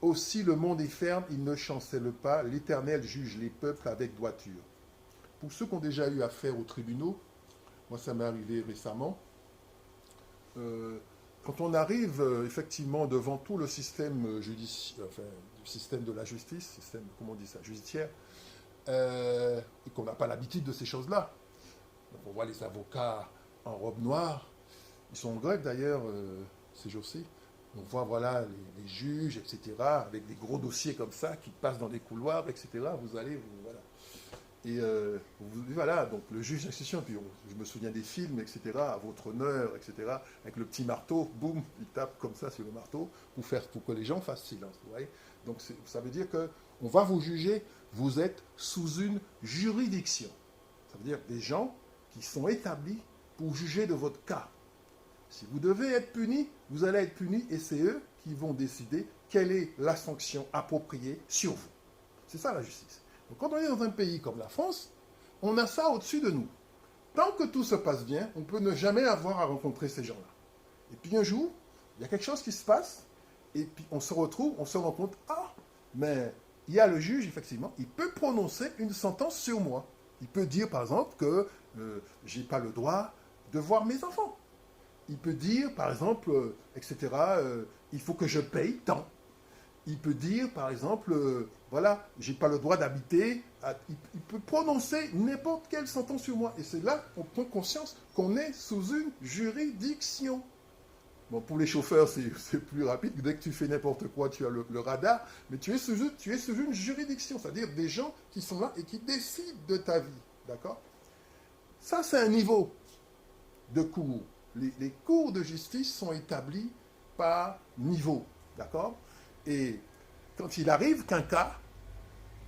Aussi le monde est ferme, il ne chancelle pas. L'Éternel juge les peuples avec droiture. Pour ceux qui ont déjà eu affaire aux tribunaux, moi ça m'est arrivé récemment, quand on arrive effectivement devant tout le système judiciaire, enfin, le système de la justice, système, comment on dit ça, judiciaire, et qu'on n'a pas l'habitude de ces choses-là. Donc on voit les avocats en robe noire, ils sont en grève d'ailleurs ces jours-ci. On voit voilà les juges, etc., avec des gros dossiers comme ça qui passent dans des couloirs, etc. Vous allez, voilà. Et voilà, donc le juge d'instruction, puis je me souviens des films, etc., à votre honneur, etc., avec le petit marteau, boum, il tape comme ça sur le marteau pour que les gens fassent silence. Vous voyez? Donc ça veut dire qu'on va vous juger, vous êtes sous une juridiction. Ça veut dire des gens qui sont établis pour juger de votre cas. Si vous devez être puni, vous allez être puni et c'est eux qui vont décider quelle est la sanction appropriée sur vous. C'est ça la justice. Donc quand on est dans un pays comme la France, on a ça au-dessus de nous. Tant que tout se passe bien, on peut ne jamais avoir à rencontrer ces gens-là. Et puis un jour, il y a quelque chose qui se passe et puis on se retrouve, on se rend compte, ah, mais il y a le juge, effectivement, il peut prononcer une sentence sur moi. Il peut dire, par exemple, que je n'ai pas le droit de voir mes enfants. Il peut dire, par exemple, etc., il faut que je paye tant. Il peut dire, par exemple, voilà, je n'ai pas le droit d'habiter. Il peut prononcer n'importe quelle sentence sur moi. Et c'est là qu'on prend conscience qu'on est sous une juridiction. Bon, pour les chauffeurs, c'est plus rapide. Dès que tu fais n'importe quoi, tu as le radar. Mais tu es sous une juridiction, c'est-à-dire des gens qui sont là et qui décident de ta vie. D'accord? Ça, c'est un niveau de cours. Les cours de justice sont établis par niveau. D'accord? Et quand il arrive qu'un cas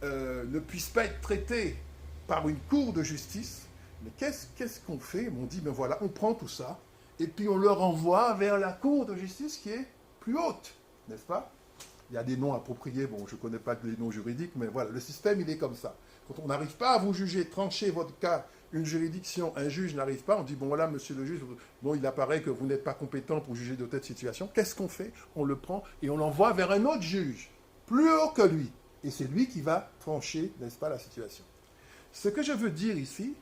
ne puisse pas être traité par une cour de justice, mais qu'est-ce qu'on fait? On dit, ben voilà, on prend tout ça, et puis on le renvoie vers la cour de justice qui est plus haute, n'est-ce pas? Il y a des noms appropriés, bon, je ne connais pas les noms juridiques, mais voilà, le système, il est comme ça. Quand on n'arrive pas à vous juger, trancher votre cas, une juridiction, un juge n'arrive pas, on dit, bon voilà, monsieur le juge, bon, il apparaît que vous n'êtes pas compétent pour juger de telle situation. Qu'est-ce qu'on fait? On le prend et on l'envoie vers un autre juge, plus haut que lui. Et c'est lui qui va trancher, n'est-ce pas, la situation. Ce que je veux dire ici,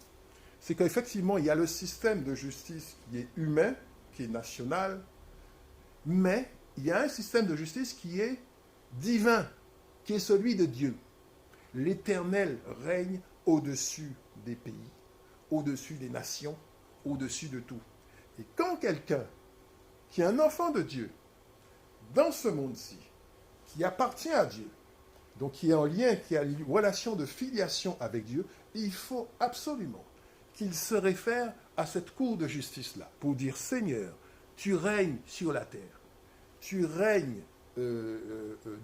c'est qu'effectivement, il y a le système de justice qui est humain, qui est national, mais il y a un système de justice qui est divin, qui est celui de Dieu. L'Éternel règne au-dessus des pays, au-dessus des nations, au-dessus de tout. Et quand quelqu'un qui est un enfant de Dieu dans ce monde-ci, qui appartient à Dieu, donc qui est en lien, qui a une relation de filiation avec Dieu, il faut absolument qu'il se réfère à cette cour de justice-là pour dire, Seigneur, tu règnes sur la terre, tu règnes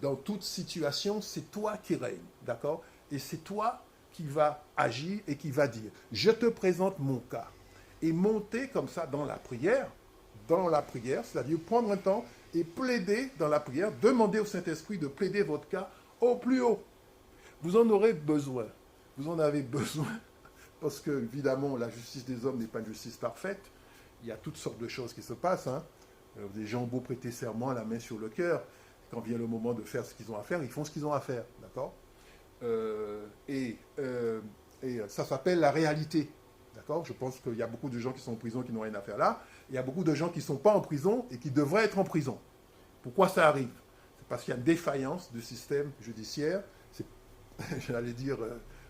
dans toute situation, c'est toi qui règnes, d'accord? Et c'est toi qui va agir et qui va dire, je te présente mon cas. Et monter comme ça dans la prière, c'est-à-dire prendre un temps et plaider dans la prière, demander au Saint-Esprit de plaider votre cas au plus haut. Vous en aurez besoin. Vous en avez besoin parce que, évidemment, la justice des hommes n'est pas une justice parfaite. Il y a toutes sortes de choses qui se passent. Hein. Des gens ont beau prêter serment, la main sur le cœur. Quand vient le moment de faire ce qu'ils ont à faire, ils font ce qu'ils ont à faire. D'accord et ça s'appelle la réalité. D'accord? Je pense qu'il y a beaucoup de gens qui sont en prison qui n'ont rien à faire là. Il y a beaucoup de gens qui ne sont pas en prison et qui devraient être en prison. Pourquoi ça arrive? C'est parce qu'il y a une défaillance du système judiciaire. J'allais dire,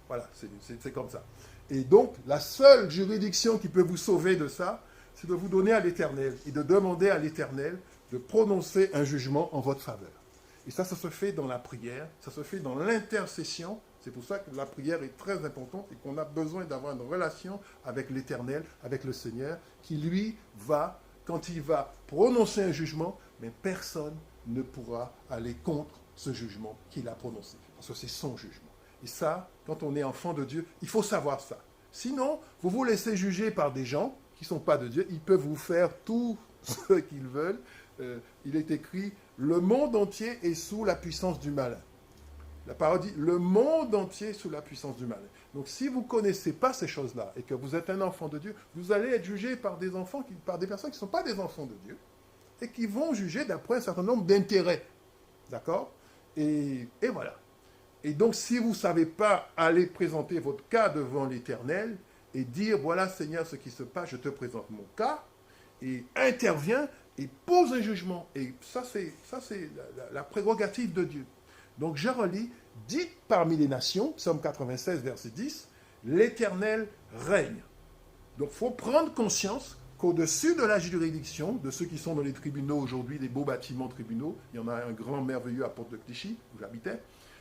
voilà, c'est comme ça. Et donc, la seule juridiction qui peut vous sauver de ça, c'est de vous donner à l'Éternel et de demander à l'Éternel de prononcer un jugement en votre faveur. Et ça se fait dans la prière, ça se fait dans l'intercession. C'est pour ça que la prière est très importante et qu'on a besoin d'avoir une relation avec l'Éternel, avec le Seigneur, qui lui va, quand il va prononcer un jugement, mais personne ne pourra aller contre ce jugement qu'il a prononcé. Parce que c'est son jugement. Et ça, quand on est enfant de Dieu, il faut savoir ça. Sinon, vous vous laissez juger par des gens qui ne sont pas de Dieu. Ils peuvent vous faire tout ce qu'ils veulent. Il est écrit, le monde entier est sous la puissance du malin. La parole dit, le monde entier est sous la puissance du malin. Donc si vous ne connaissez pas ces choses-là et que vous êtes un enfant de Dieu, vous allez être jugé par des enfants, par des personnes qui ne sont pas des enfants de Dieu et qui vont juger d'après un certain nombre d'intérêts. D'accord? Et voilà. Et donc, si vous ne savez pas aller présenter votre cas devant l'Éternel et dire, voilà Seigneur ce qui se passe, je te présente mon cas, et intervient et pose un jugement. Et ça, c'est la prérogative de Dieu. Donc, je relis, dites parmi les nations, Psaume 96, verset 10, l'Éternel règne. Donc, il faut prendre conscience qu'au-dessus de la juridiction, de ceux qui sont dans les tribunaux aujourd'hui, les beaux bâtiments tribunaux, il y en a un grand merveilleux à Porte de Clichy, où j'habitais,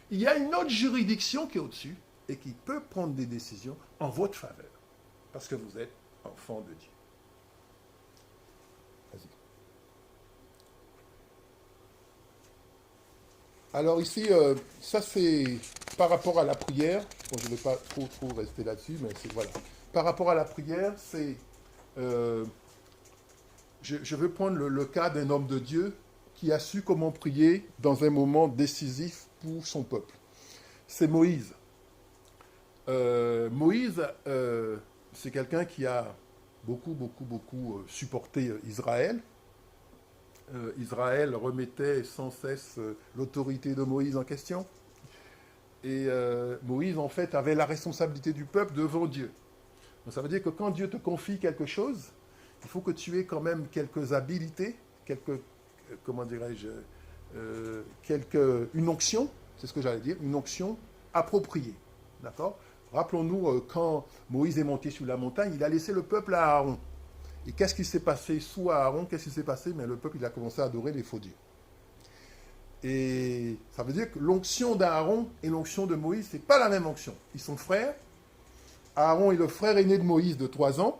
il y a une autre juridiction qui est au-dessus et qui peut prendre des décisions en votre faveur. Parce que vous êtes enfant de Dieu. Vas-y. Alors ici, ça c'est par rapport à la prière. Bon, je ne vais pas trop rester là-dessus, mais c'est voilà. Par rapport à la prière, c'est... je veux prendre le cas d'un homme de Dieu qui a su comment prier dans un moment décisif pour son peuple. C'est Moïse. Moïse, c'est quelqu'un qui a beaucoup supporté Israël. Israël remettait sans cesse l'autorité de Moïse en question. Et Moïse, en fait, avait la responsabilité du peuple devant Dieu. Donc, ça veut dire que quand Dieu te confie quelque chose, il faut que tu aies quand même quelques habilités, comment dirais-je, une onction, c'est ce que j'allais dire, une onction appropriée. D'accord? Rappelons-nous, quand Moïse est monté sur la montagne, il a laissé le peuple à Aaron. Et qu'est-ce qui s'est passé sous Aaron? Qu'est-ce qui s'est passé? Mais le peuple, il a commencé à adorer les faux dieux. Et ça veut dire que l'onction d'Aaron et l'onction de Moïse, ce n'est pas la même onction. Ils sont frères. Aaron est le frère aîné de Moïse de 3 ans,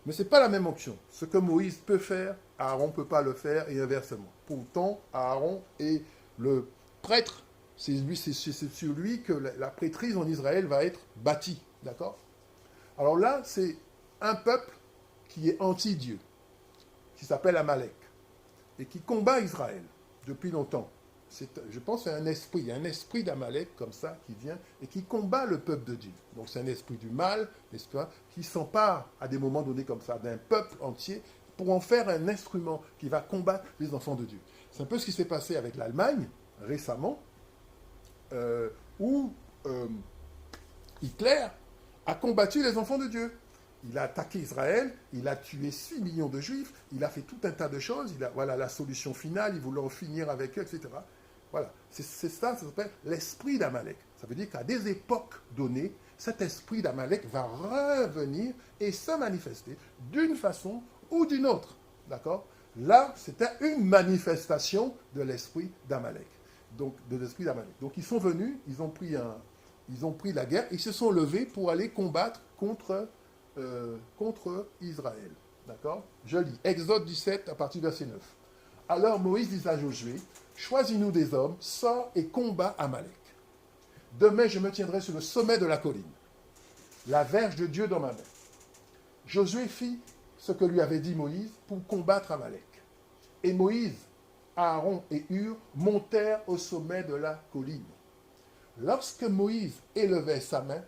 mais ce n'est pas la même onction. Ce que Moïse peut faire, Aaron ne peut pas le faire et inversement. Pourtant, Aaron est le prêtre. C'est sur lui que la prêtrise en Israël va être bâtie. D'accord? Alors là, c'est un peuple qui est anti-Dieu, qui s'appelle Amalek, et qui combat Israël depuis longtemps. Je pense que c'est il y a un esprit d'Amalek comme ça qui vient et qui combat le peuple de Dieu. Donc c'est un esprit du mal, n'est-ce pas, qui s'empare à des moments donnés comme ça d'un peuple entier pour en faire un instrument qui va combattre les enfants de Dieu. C'est un peu ce qui s'est passé avec l'Allemagne récemment, où Hitler a combattu les enfants de Dieu. Il a attaqué Israël, il a tué 6 millions de Juifs, il a fait tout un tas de choses, voilà la solution finale, il voulait en finir avec eux, etc. Voilà, c'est ça s'appelle l'esprit d'Amalek. Ça veut dire qu'à des époques données, cet esprit d'Amalek va revenir et se manifester d'une façon ou d'une autre. D'accord? Là, c'était une manifestation de l'esprit d'Amalek. Donc, de l'esprit d'Amalek. Donc, ils sont venus, ils ont pris la guerre, ils se sont levés pour aller combattre contre Israël. D'accord? Je lis. Exode 17 à partir du verset 9. Alors Moïse dit à Josué, choisis-nous des hommes, sors et combat Amalek. Demain, je me tiendrai sur le sommet de la colline, la verge de Dieu dans ma main. Josué fit ce que lui avait dit Moïse pour combattre Amalek. Et Moïse, Aaron et Hur montèrent au sommet de la colline. Lorsque Moïse élevait sa main,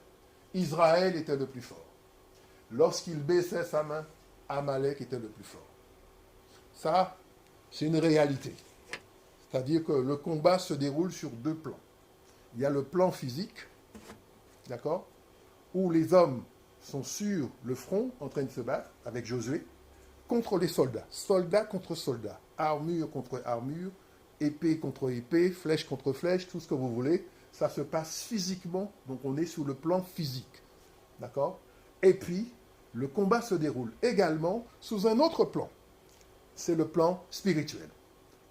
Israël était le plus fort. Lorsqu'il baissait sa main, Amalek était le plus fort. Ça, c'est une réalité. C'est-à-dire que le combat se déroule sur deux plans. Il y a le plan physique, d'accord, où les hommes sont sur le front en train de se battre avec Josué contre les soldats. Soldats contre soldats, armure contre armure, épée contre épée, flèche contre flèche, tout ce que vous voulez. Ça se passe physiquement, donc on est sur le plan physique. D'accord? Et puis, le combat se déroule également sous un autre plan. C'est le plan spirituel.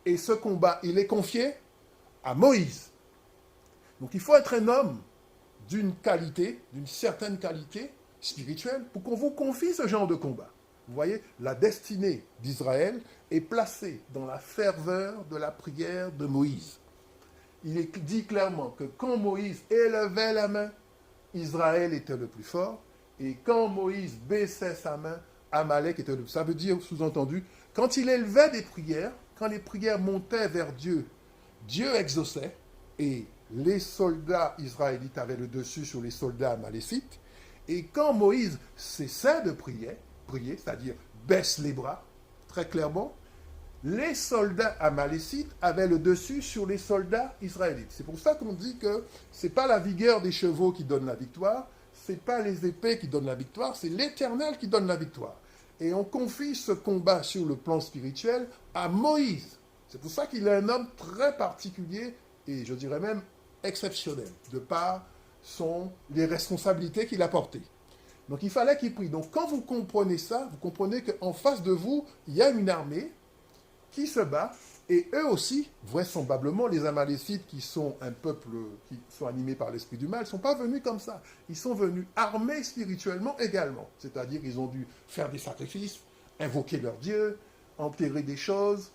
Et ce combat, il est confié à Moïse. Donc il faut être un homme d'une qualité, d'une certaine qualité spirituelle pour qu'on vous confie ce genre de combat. Vous voyez, la destinée d'Israël est placée dans la ferveur de la prière de Moïse. Il est dit clairement que quand Moïse élevait la main, Israël était le plus fort. Et quand Moïse baissait sa main, Amalek était le plus fort. Ça veut dire, sous-entendu, quand il élevait des prières, quand les prières montaient vers Dieu, Dieu exauçait et les soldats israélites avaient le dessus sur les soldats amalécites. Et quand Moïse cessait de prier, c'est-à-dire baisse les bras, très clairement, les soldats amalécites avaient le dessus sur les soldats israélites. C'est pour ça qu'on dit que ce n'est pas la vigueur des chevaux qui donne la victoire, ce n'est pas les épées qui donnent la victoire, c'est l'Éternel qui donne la victoire. Et on confie ce combat sur le plan spirituel à Moïse. C'est pour ça qu'il est un homme très particulier et je dirais même exceptionnel, de par les responsabilités qu'il a portées. Donc il fallait qu'il prie. Donc quand vous comprenez ça, vous comprenez qu'en face de vous, il y a une armée qui se bat, et eux aussi, vraisemblablement, les Amalécites qui sont un peuple qui sont animés par l'esprit du mal, ne sont pas venus comme ça. Ils sont venus armés spirituellement également. C'est-à-dire qu'ils ont dû faire des sacrifices, invoquer leur Dieu, enterrer des choses,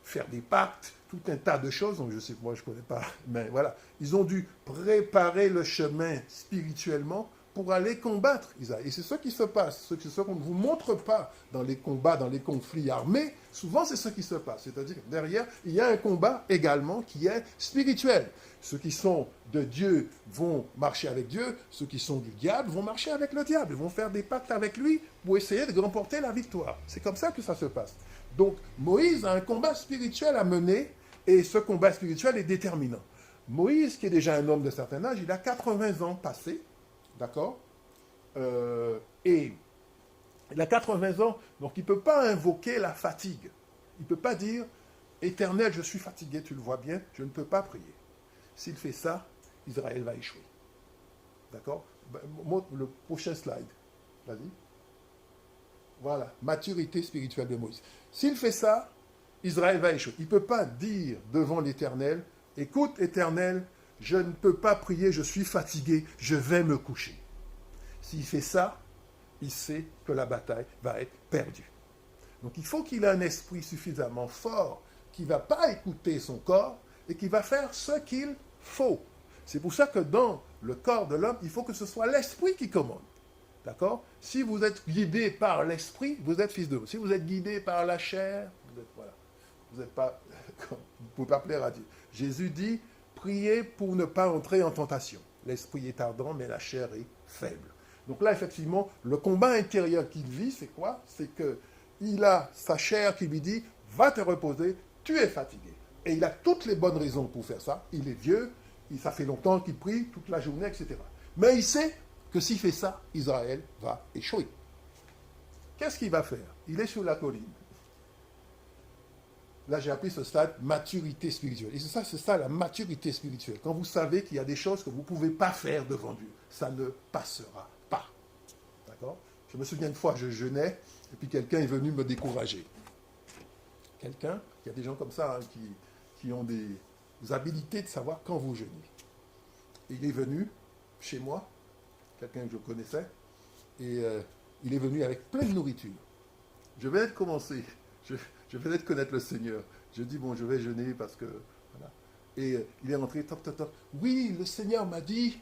faire des pactes, tout un tas de choses. Donc je sais que moi je ne connais pas, mais voilà. Ils ont dû préparer le chemin spirituellement pour aller combattre Israël. Et c'est ce qui se passe, ce qu'on ne vous montre pas dans les combats, dans les conflits armés, souvent c'est ce qui se passe. C'est-à-dire que derrière, il y a un combat également qui est spirituel. Ceux qui sont de Dieu vont marcher avec Dieu, ceux qui sont du diable vont marcher avec le diable, ils vont faire des pactes avec lui pour essayer de remporter la victoire. C'est comme ça que ça se passe. Donc Moïse a un combat spirituel à mener, et ce combat spirituel est déterminant. Moïse, qui est déjà un homme de certain âge, il a 80 ans passés, d'accord, et il a 80 ans, donc il ne peut pas invoquer la fatigue. Il ne peut pas dire, Éternel, je suis fatigué, tu le vois bien, je ne peux pas prier. S'il fait ça, Israël va échouer. D'accord? Le prochain slide. Vas-y. Voilà, maturité spirituelle de Moïse. S'il fait ça, Israël va échouer. Il ne peut pas dire devant l'Éternel, écoute, Éternel, je ne peux pas prier, je suis fatigué, je vais me coucher. S'il fait ça, il sait que la bataille va être perdue. Donc il faut qu'il ait un esprit suffisamment fort qui ne va pas écouter son corps et qui va faire ce qu'il faut. C'est pour ça que dans le corps de l'homme, il faut que ce soit l'esprit qui commande. D'accord? Si vous êtes guidé par l'esprit, vous êtes fils de Dieu. Si vous êtes guidé par la chair, vous n'êtes pas, vous ne pouvez pas plaire à Dieu. Jésus dit, priez pour ne pas entrer en tentation. L'esprit est ardent, mais la chair est faible. Donc là, effectivement, le combat intérieur qu'il vit, c'est quoi? C'est qu'il a sa chair qui lui dit, va te reposer, tu es fatigué. Et il a toutes les bonnes raisons pour faire ça. Il est vieux, ça fait longtemps qu'il prie, toute la journée, etc. Mais il sait que s'il fait ça, Israël va échouer. Qu'est-ce qu'il va faire? Il est sur la colline. Là, j'ai appelé ce stade maturité spirituelle. Et c'est ça la maturité spirituelle. Quand vous savez qu'il y a des choses que vous ne pouvez pas faire devant Dieu, ça ne passera pas. D'accord? Je me souviens une fois, je jeûnais, et puis quelqu'un est venu me décourager. quelqu'un, il y a des gens comme ça hein, qui ont des habilités de savoir quand vous jeûnez. Et il est venu chez moi, quelqu'un que je connaissais, et il est venu avec plein de nourriture. Je venais de commencer, je venais de connaître le Seigneur. Je dis, bon, je vais jeûner parce que... Voilà. Et il est rentré, toc, toc, toc. Oui, le Seigneur m'a dit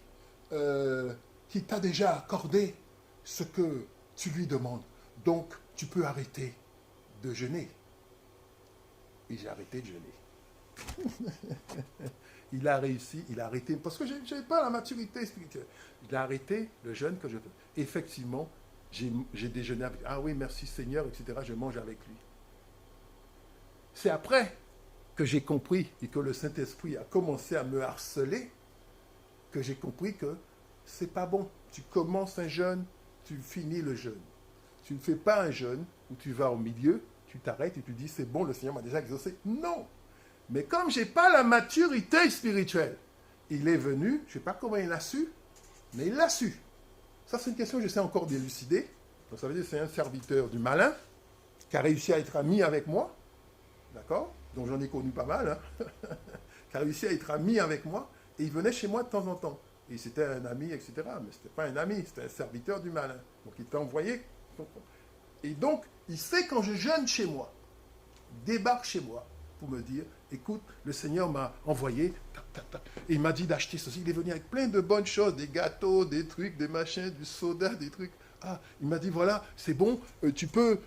qu'il t'a déjà accordé ce que tu lui demandes. Donc, tu peux arrêter de jeûner. Et j'ai arrêté de jeûner. Il a réussi, il a arrêté, parce que je n'avais pas la maturité spirituelle. Il a arrêté le jeûne que je fais. Effectivement, j'ai déjeuné avec lui. Ah oui, merci Seigneur, etc. Je mange avec lui. C'est après que j'ai compris et que le Saint-Esprit a commencé à me harceler que j'ai compris que c'est pas bon. Tu commences un jeûne, tu finis le jeûne. Tu ne fais pas un jeûne où tu vas au milieu, tu t'arrêtes et tu dis c'est bon, le Seigneur m'a déjà exaucé. Non. Mais comme je n'ai pas la maturité spirituelle, il est venu, je ne sais pas comment il l'a su, mais il l'a su. Ça, c'est une question que j'essaie encore d'élucider. Donc, ça veut dire que c'est un serviteur du malin qui a réussi à être ami avec moi, d'accord? Donc, j'en ai connu pas mal, hein? Qui a réussi à être ami avec moi, et il venait chez moi de temps en temps. Et c'était un ami, etc. Mais ce n'était pas un ami, c'était un serviteur du malin. Donc, il t'a envoyé. Et donc, il sait quand je jeûne chez moi, débarque chez moi, pour me dire, écoute, le Seigneur m'a envoyé, et il m'a dit d'acheter ceci. Il est venu avec plein de bonnes choses, des gâteaux, des trucs, des machins, du soda, des trucs. Ah, il m'a dit, voilà, c'est bon, tu peux,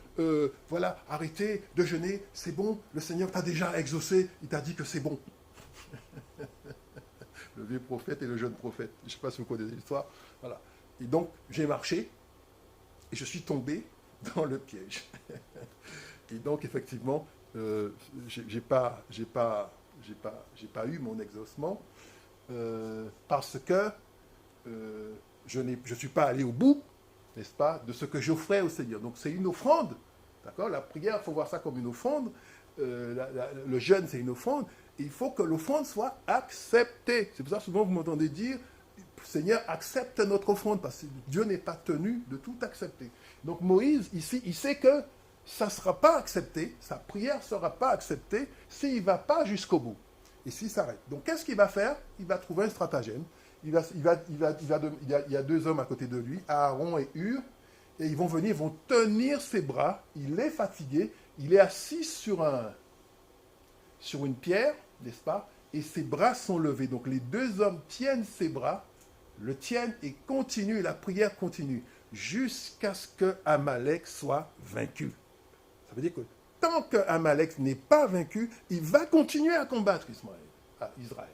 voilà, arrêter de jeûner, c'est bon, le Seigneur t'a déjà exaucé, il t'a dit que c'est bon. Le vieux prophète et le jeune prophète. Je ne sais pas si vous connaissez l'histoire. Voilà. Et donc, j'ai marché, et je suis tombé dans le piège. Et donc, effectivement, j'ai pas eu mon exaucement parce que je ne suis pas allé au bout, n'est-ce pas, de ce que j'offrais au Seigneur. Donc c'est une offrande, d'accord? La prière, il faut voir ça comme une offrande. Le jeûne, c'est une offrande. Et il faut que l'offrande soit acceptée. C'est pour ça que souvent vous m'entendez dire, Seigneur, accepte notre offrande, parce que Dieu n'est pas tenu de tout accepter. Donc Moïse, ici, il sait que ça ne sera pas accepté, sa prière ne sera pas acceptée s'il ne va pas jusqu'au bout. Et s'il s'arrête. Donc qu'est-ce qu'il va faire? Il va trouver un stratagème. Il y a deux hommes à côté de lui, Aaron et Hur, et ils vont venir, ils vont tenir ses bras. Il est fatigué, il est assis sur une pierre, n'est-ce pas? Et ses bras sont levés. Donc les deux hommes tiennent ses bras, le tiennent et continuent, et la prière continue, jusqu'à ce que Amalek soit vaincu. Ça veut dire que tant qu'Amalek n'est pas vaincu, il va continuer à combattre Israël.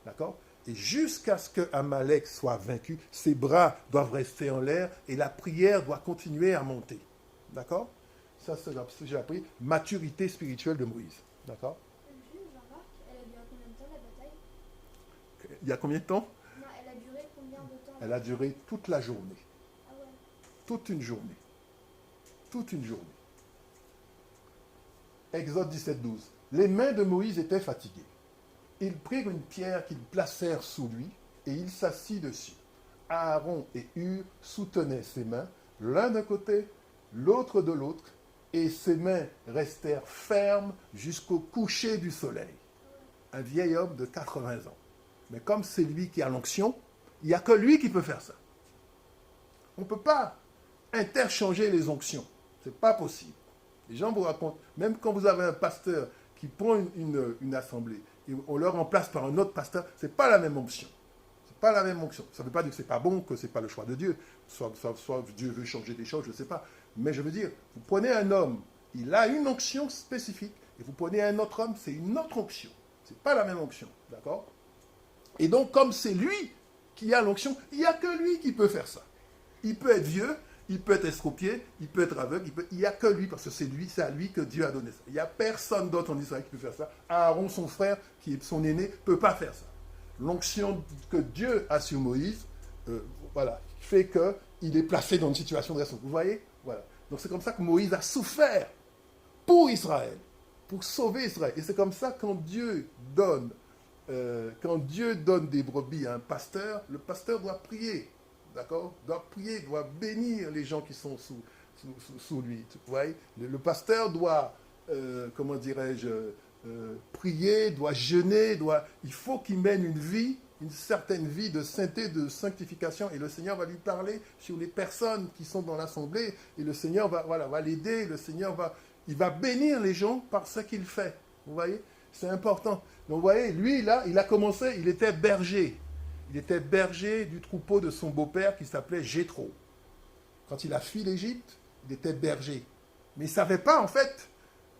D'accord? Et jusqu'à ce que Amalek soit vaincu, ses bras doivent rester en l'air et la prière doit continuer à monter. D'accord? Ça, c'est ce que j'ai appris. Maturité spirituelle de Moïse. D'accord? Jean-Marc, elle a duré combien de temps la bataille? Il y a combien de temps? Non, elle a duré combien de temps? Elle a duré toute la journée. Ah ouais. Toute une journée. Toute une journée. Exode 17, 12. Les mains de Moïse étaient fatiguées. Ils prirent une pierre qu'ils placèrent sous lui et il s'assit dessus. Aaron et Hur soutenaient ses mains, l'un d'un côté, l'autre de l'autre, et ses mains restèrent fermes jusqu'au coucher du soleil. Un vieil homme de 80 ans. Mais comme c'est lui qui a l'onction, il n'y a que lui qui peut faire ça. On ne peut pas interchanger les onctions. Ce n'est pas possible. Les gens vous racontent, même quand vous avez un pasteur qui prend une assemblée, et on le remplace par un autre pasteur, ce n'est pas la même onction. C'est pas la même onction. Ça ne veut pas dire que ce n'est pas bon, que ce n'est pas le choix de Dieu. Soit Dieu veut changer des choses, je ne sais pas. Mais je veux dire, vous prenez un homme, il a une onction spécifique, et vous prenez un autre homme, c'est une autre onction. Ce n'est pas la même onction. D'accord? Et donc, comme c'est lui qui a l'onction, il n'y a que lui qui peut faire ça. Il peut être vieux, il peut être estropié, il peut être aveugle, il n'y a que lui, parce que c'est à lui que Dieu a donné ça. Il n'y a personne d'autre en Israël qui peut faire ça. Aaron, son frère, qui est son aîné, ne peut pas faire ça. L'onction que Dieu a sur Moïse, voilà, fait qu'il est placé dans une situation de responsabilité. Vous voyez? Voilà. Donc c'est comme ça que Moïse a souffert pour Israël, pour sauver Israël. Et c'est comme ça quand Dieu donne des brebis à un pasteur, le pasteur doit prier. D'accord? Doit prier, doit bénir les gens qui sont sous lui. Vous voyez? Le pasteur doit comment dirais-je, prier, doit jeûner, il faut qu'il mène une certaine vie de sainteté, de sanctification, et le Seigneur va lui parler sur les personnes qui sont dans l'assemblée, et le Seigneur va l'aider, il va bénir les gens par ce qu'il fait. Vous voyez, c'est important. Donc vous voyez, lui, là, il a commencé, il était berger. Il était berger du troupeau de son beau-père qui s'appelait Jéthro. Quand il a fui l'Égypte, il était berger. Mais il ne savait pas, en fait,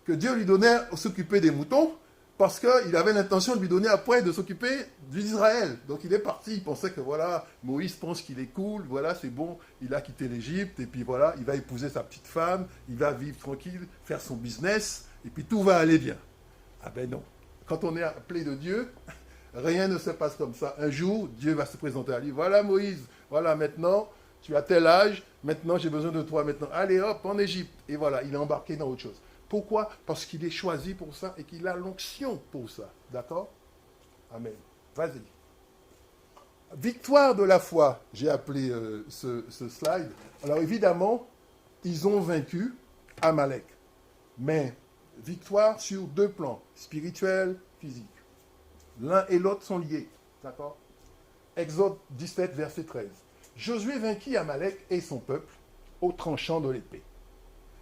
que Dieu lui donnait à s'occuper des moutons, parce qu'il avait l'intention de lui donner après de s'occuper d'Israël. Donc il est parti, il pensait que voilà, Moïse pense qu'il est cool, voilà, c'est bon, il a quitté l'Égypte, et puis voilà, il va épouser sa petite femme, il va vivre tranquille, faire son business, et puis tout va aller bien. Ah ben non. Quand on est appelé de Dieu, rien ne se passe comme ça. Un jour, Dieu va se présenter à lui. Voilà Moïse, voilà maintenant, tu as tel âge, maintenant j'ai besoin de toi maintenant. Allez hop, en Égypte. Et voilà, il est embarqué dans autre chose. Pourquoi? Parce qu'il est choisi pour ça et qu'il a l'onction pour ça. D'accord? Amen. Vas-y. Victoire de la foi, j'ai appelé ce slide. Alors évidemment, ils ont vaincu Amalek. Mais victoire sur deux plans, spirituel, physique. L'un et l'autre sont liés. D'accord? Exode 17, verset 13. Josué vainquit Amalek et son peuple au tranchant de l'épée.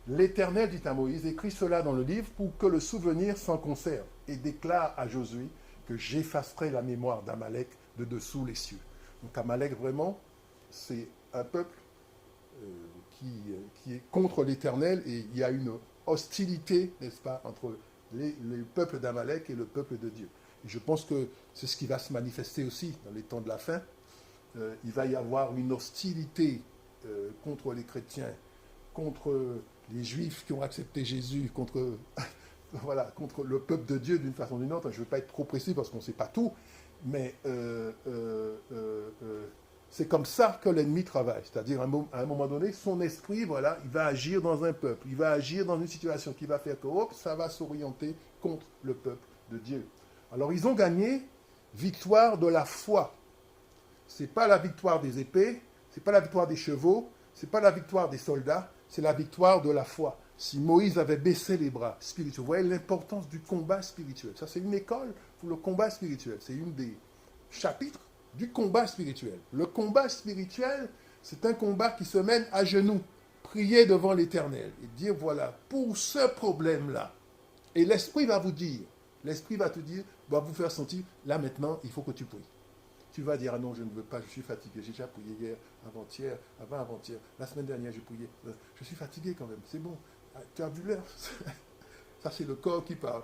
L'Éternel dit à Moïse, écris cela dans le livre pour que le souvenir s'en conserve, et déclare à Josué que j'effacerai la mémoire d'Amalek de dessous les cieux. Donc Amalek, vraiment, c'est un peuple qui est contre l'Éternel, et il y a une hostilité, n'est-ce pas, entre les peuples d'Amalek et le peuple de Dieu. Et je pense que c'est ce qui va se manifester aussi dans les temps de la fin. Il va y avoir une hostilité contre les chrétiens, contre les Juifs qui ont accepté Jésus, contre le peuple de Dieu d'une façon ou d'une autre. Je ne veux pas être trop précis parce qu'on ne sait pas tout, mais c'est comme ça que l'ennemi travaille. C'est-à-dire, à un moment donné, son esprit, voilà, il va agir dans un peuple, il va agir dans une situation qui va faire que ça va s'orienter contre le peuple de Dieu. Alors, ils ont gagné victoire de la foi. Ce n'est pas la victoire des épées, ce n'est pas la victoire des chevaux, ce n'est pas la victoire des soldats, c'est la victoire de la foi. Si Moïse avait baissé les bras spirituels, vous voyez l'importance du combat spirituel. Ça, c'est une école pour le combat spirituel. C'est une des chapitres du combat spirituel. Le combat spirituel, c'est un combat qui se mène à genoux, prier devant l'Éternel et dire, voilà, pour ce problème-là. Et l'Esprit va vous dire, l'Esprit va te dire, va vous faire sentir, là maintenant, il faut que tu pries. Tu vas dire, ah non, je ne veux pas, je suis fatigué, j'ai déjà prié hier, avant-hier, avant-avant-hier, la semaine dernière, j'ai prié, je suis fatigué quand même, c'est bon, tu as vu l'heure. Ça, c'est le corps qui parle.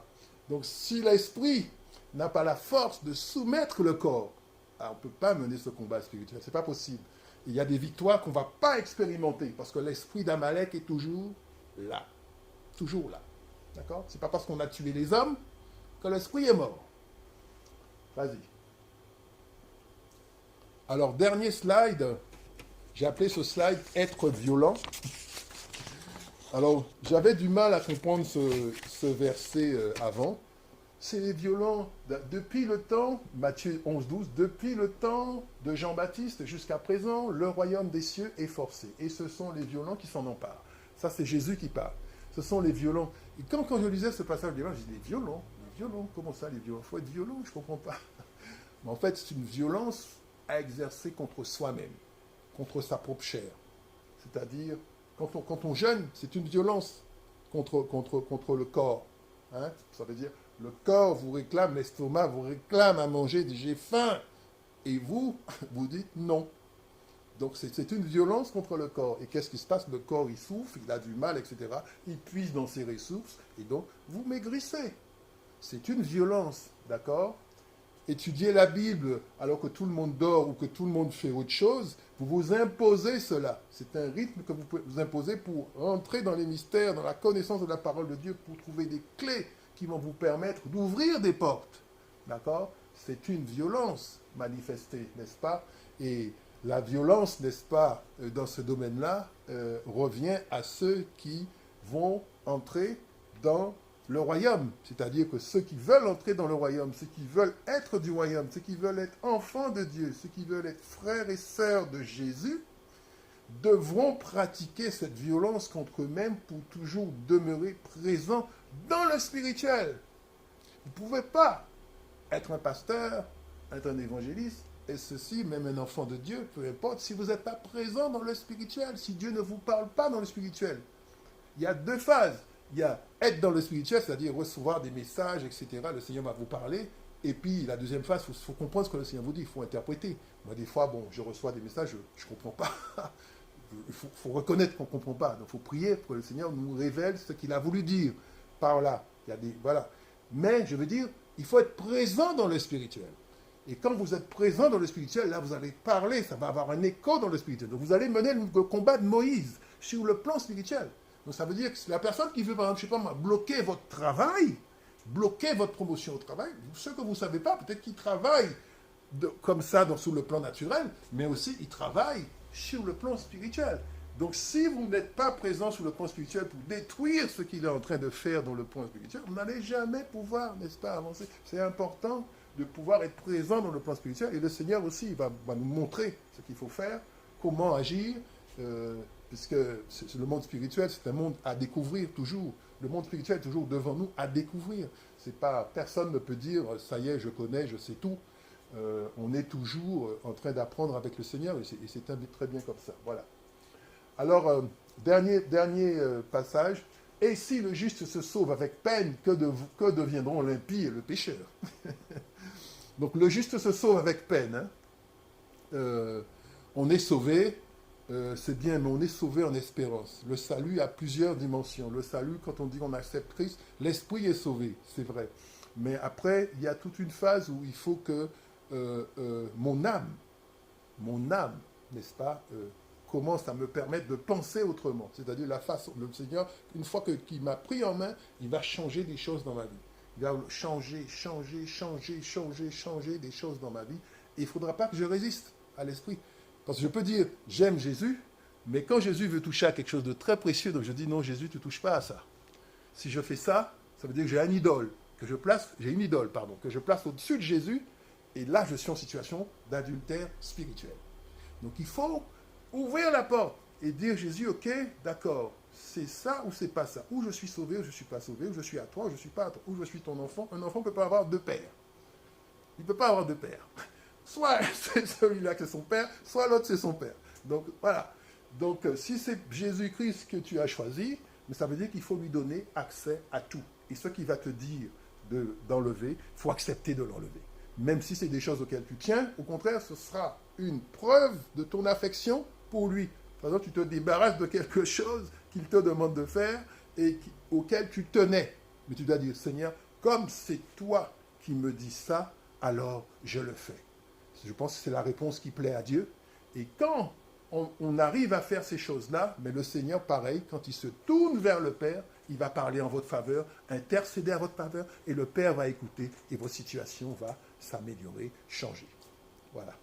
Donc, si l'esprit n'a pas la force de soumettre le corps, on ne peut pas mener ce combat spirituel, ce n'est pas possible. Il y a des victoires qu'on ne va pas expérimenter, parce que l'esprit d'Amalek est toujours là. Toujours là. D'accord? Ce n'est pas parce qu'on a tué les hommes que l'esprit est mort. Vas-y. Alors, dernier slide, j'ai appelé ce slide « Être violent ». Alors, j'avais du mal à comprendre ce verset avant. C'est les violents, depuis le temps, Matthieu 11, 12, depuis le temps de Jean-Baptiste jusqu'à présent, le royaume des cieux est forcé. Et ce sont les violents qui s'en emparent. Ça, c'est Jésus qui parle. Ce sont les violents. Et quand je lisais ce passage, je dis, les violents, comment ça, les violents? Il faut être violent, je ne comprends pas. Mais en fait, c'est une violence à exercer contre soi-même, contre sa propre chair. C'est-à-dire, quand on jeûne, c'est une violence contre le corps. Hein? Ça veut dire, le corps vous réclame, l'estomac vous réclame à manger, dit j'ai faim. Et vous dites non. Donc c'est une violence contre le corps. Et qu'est-ce qui se passe? Le corps, il souffre, il a du mal, etc. Il puise dans ses ressources, et donc vous maigrissez. C'est une violence, d'accord? Étudier la Bible alors que tout le monde dort ou que tout le monde fait autre chose, vous vous imposez cela. C'est un rythme que vous pouvez vous imposer pour rentrer dans les mystères, dans la connaissance de la parole de Dieu, pour trouver des clés qui vont vous permettre d'ouvrir des portes. D'accord? C'est une violence manifestée, n'est-ce pas? Et la violence, n'est-ce pas, dans ce domaine-là, revient à ceux qui vont entrer dans le royaume, c'est-à-dire que ceux qui veulent entrer dans le royaume, ceux qui veulent être du royaume, ceux qui veulent être enfants de Dieu, ceux qui veulent être frères et sœurs de Jésus, devront pratiquer cette violence contre eux-mêmes pour toujours demeurer présents dans le spirituel. Vous ne pouvez pas être un pasteur, être un évangéliste, et ceci, même un enfant de Dieu, peu importe, si vous n'êtes pas présent dans le spirituel, si Dieu ne vous parle pas dans le spirituel. Il y a deux phases. Il y a être dans le spirituel, c'est-à-dire recevoir des messages, etc. Le Seigneur va vous parler. Et puis, la deuxième phase, il faut comprendre ce que le Seigneur vous dit, il faut interpréter. Moi, des fois, bon, je reçois des messages, je ne comprends pas. Il faut reconnaître qu'on ne comprend pas. Donc, il faut prier pour que le Seigneur nous révèle ce qu'il a voulu dire par là. Il y a des, voilà. Mais, je veux dire, il faut être présent dans le spirituel. Et quand vous êtes présent dans le spirituel, là, vous allez parler, ça va avoir un écho dans le spirituel. Donc, vous allez mener le combat de Moïse sur le plan spirituel. Donc, ça veut dire que la personne qui veut, par exemple, je ne sais pas moi, bloquer votre travail, bloquer votre promotion au travail, ce que vous ne savez pas, peut-être qu'ils travaillent comme ça sur le plan naturel, mais aussi ils travaillent sur le plan spirituel. Donc, si vous n'êtes pas présent sur le plan spirituel pour détruire ce qu'il est en train de faire dans le plan spirituel, vous n'allez jamais pouvoir, n'est-ce pas, avancer. C'est important de pouvoir être présent dans le plan spirituel. Et le Seigneur aussi va nous montrer ce qu'il faut faire, comment agir, puisque le monde spirituel, c'est un monde à découvrir toujours. Le monde spirituel est toujours devant nous à découvrir. C'est pas, personne ne peut dire, ça y est, je connais, je sais tout. On est toujours en train d'apprendre avec le Seigneur, et c'est très bien comme ça. Voilà. Alors, dernier passage. Et si le juste se sauve avec peine, que deviendront l'impie et le pécheur? Donc, le juste se sauve avec peine. Hein. On est sauvé, c'est bien, mais on est sauvé en espérance. Le salut a plusieurs dimensions. Le salut, quand on dit qu'on accepte Christ, l'esprit est sauvé, c'est vrai. Mais après, il y a toute une phase où il faut que mon âme, n'est-ce pas, commence à me permettre de penser autrement. C'est-à-dire la façon, le Seigneur, une fois qu'il m'a pris en main, il va changer des choses dans ma vie. Il va changer des choses dans ma vie. Et il ne faudra pas que je résiste à l'esprit. Parce que je peux dire, j'aime Jésus, mais quand Jésus veut toucher à quelque chose de très précieux, donc je dis, non, Jésus, tu ne touches pas à ça. Si je fais ça, ça veut dire que j'ai une idole, que je place au-dessus de Jésus, et là, je suis en situation d'adultère spirituel. Donc, il faut ouvrir la porte et dire, Jésus, ok, d'accord, c'est ça ou c'est pas ça. Ou je suis sauvé, ou je ne suis pas sauvé, ou je suis à toi, ou je ne suis pas à toi, ou je suis ton enfant. Un enfant ne peut pas avoir deux pères. Il ne peut pas avoir deux pères. Soit c'est celui-là qui est son père, soit l'autre c'est son père. Donc, voilà. Donc, si c'est Jésus-Christ que tu as choisi, mais ça veut dire qu'il faut lui donner accès à tout. Et ce qu'il va te dire d'enlever, il faut accepter de l'enlever. Même si c'est des choses auxquelles tu tiens, au contraire, ce sera une preuve de ton affection pour lui. Par exemple, tu te débarrasses de quelque chose qu'il te demande de faire et auquel tu tenais. Mais tu dois dire, Seigneur, comme c'est toi qui me dis ça, alors je le fais. Je pense que c'est la réponse qui plaît à Dieu. Et quand on arrive à faire ces choses-là, mais le Seigneur, pareil, quand il se tourne vers le Père, il va parler en votre faveur, intercéder à votre faveur, et le Père va écouter, et votre situation va s'améliorer, changer. Voilà.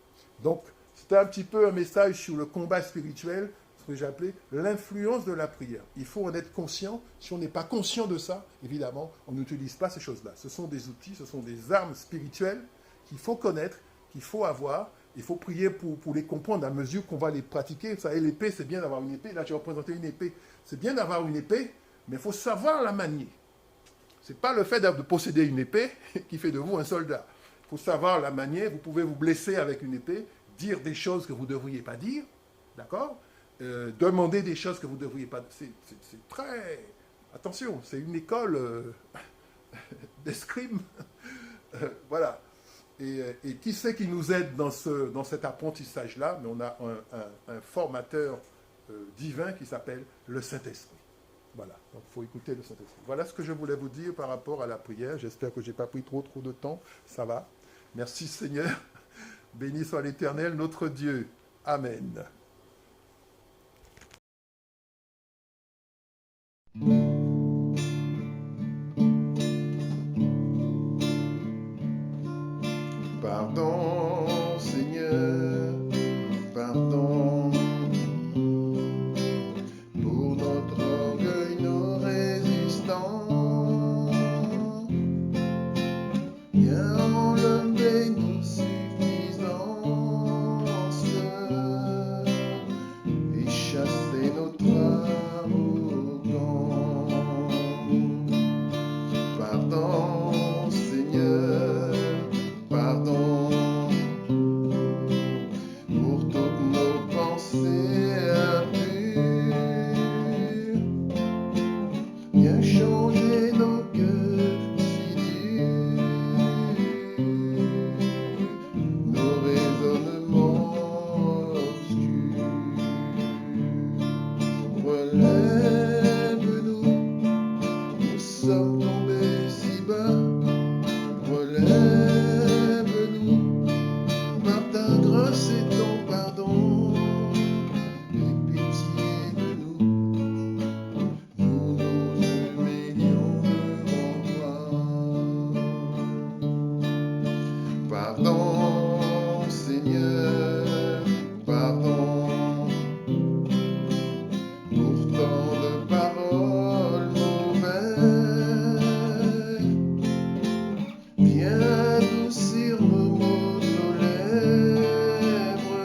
Donc, c'était un petit peu un message sur le combat spirituel, ce que j'ai appelé l'influence de la prière. Il faut en être conscient. Si on n'est pas conscient de ça, évidemment, on n'utilise pas ces choses-là. Ce sont des outils, ce sont des armes spirituelles qu'il faut connaître, qu'il faut avoir. Il faut prier pour les comprendre à mesure qu'on va les pratiquer. Vous savez, l'épée, c'est bien d'avoir une épée. Là, j'ai représenté une épée. C'est bien d'avoir une épée, mais il faut savoir la manier. Ce n'est pas le fait de posséder une épée qui fait de vous un soldat. Il faut savoir la manier. Vous pouvez vous blesser avec une épée, dire des choses que vous ne devriez pas dire, d'accord, demander des choses que vous ne devriez pas... C'est très... Attention, c'est une école d'escrime. Voilà. Et qui c'est qui nous aide dans cet apprentissage-là? Mais on a un formateur divin qui s'appelle le Saint-Esprit. Voilà, donc il faut écouter le Saint-Esprit. Voilà ce que je voulais vous dire par rapport à la prière. J'espère que je n'ai pas pris trop de temps. Ça va. Merci Seigneur. Béni soit l'Éternel, notre Dieu. Amen. Pardon, Seigneur, pardon pour notre orgueil non résistant. Viens enlever nos suffisances, péché Viens changer nos cœurs si durs, nos raisonnements obscurs. Relève-nous, nous sommes tombés si bas. Relève-nous, par ta grâce et ton pardon. Aie pitié de nous, nous nous humilions devant toi. Pardon, Seigneur, pardon, pour tant de paroles mauvaises. Viens adoucir nos mots de nos lèvres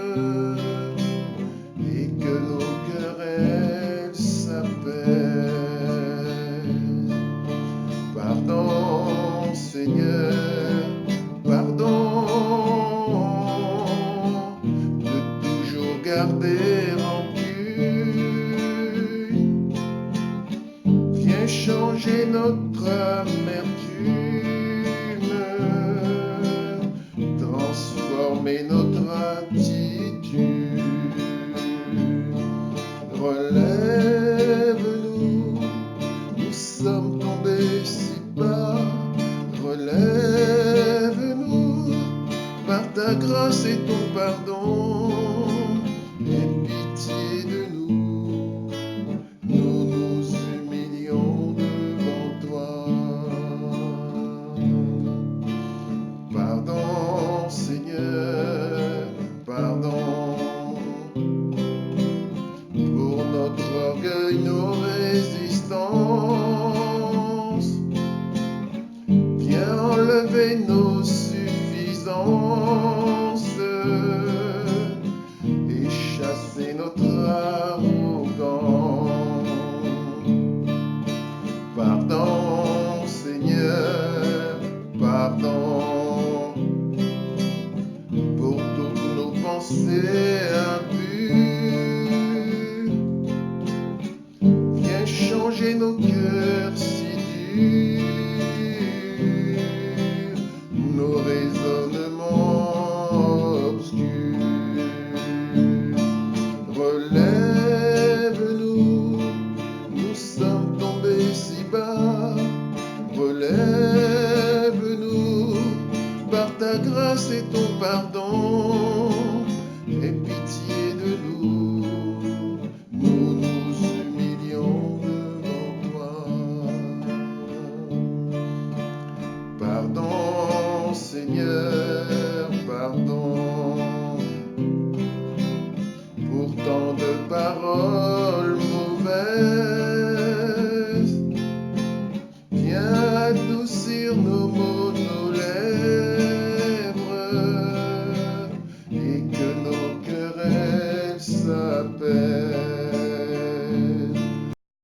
et que nos querelles s'apaisent. Pardon, Seigneur, pardon de toujours garder rancune. Viens changer notre amertume, transformer notre attitude. Relève-nous, nous sommes tombés si bas. Relève-nous, par ta grâce et ton pardon. Aie pitié de nous, nous nous humilions devant toi. Pardon, Seigneur, pardon pour notre orgueil, nos résistances. Viens enlever nos suffisances et chasser notre arrogance. Pardon, Seigneur, pardon pour toutes nos pensées impures. Viens changer nos cœurs si durs, nos raisonnements obscurs. Relève-nous, nous sommes tombés si bas. Relève-nous, par ta grâce et ton pardon. Aie pitié de nous, nous nous humilions devant toi. Pardon, Seigneur, pardon pour tant de paroles mauvaises. Viens adoucir nos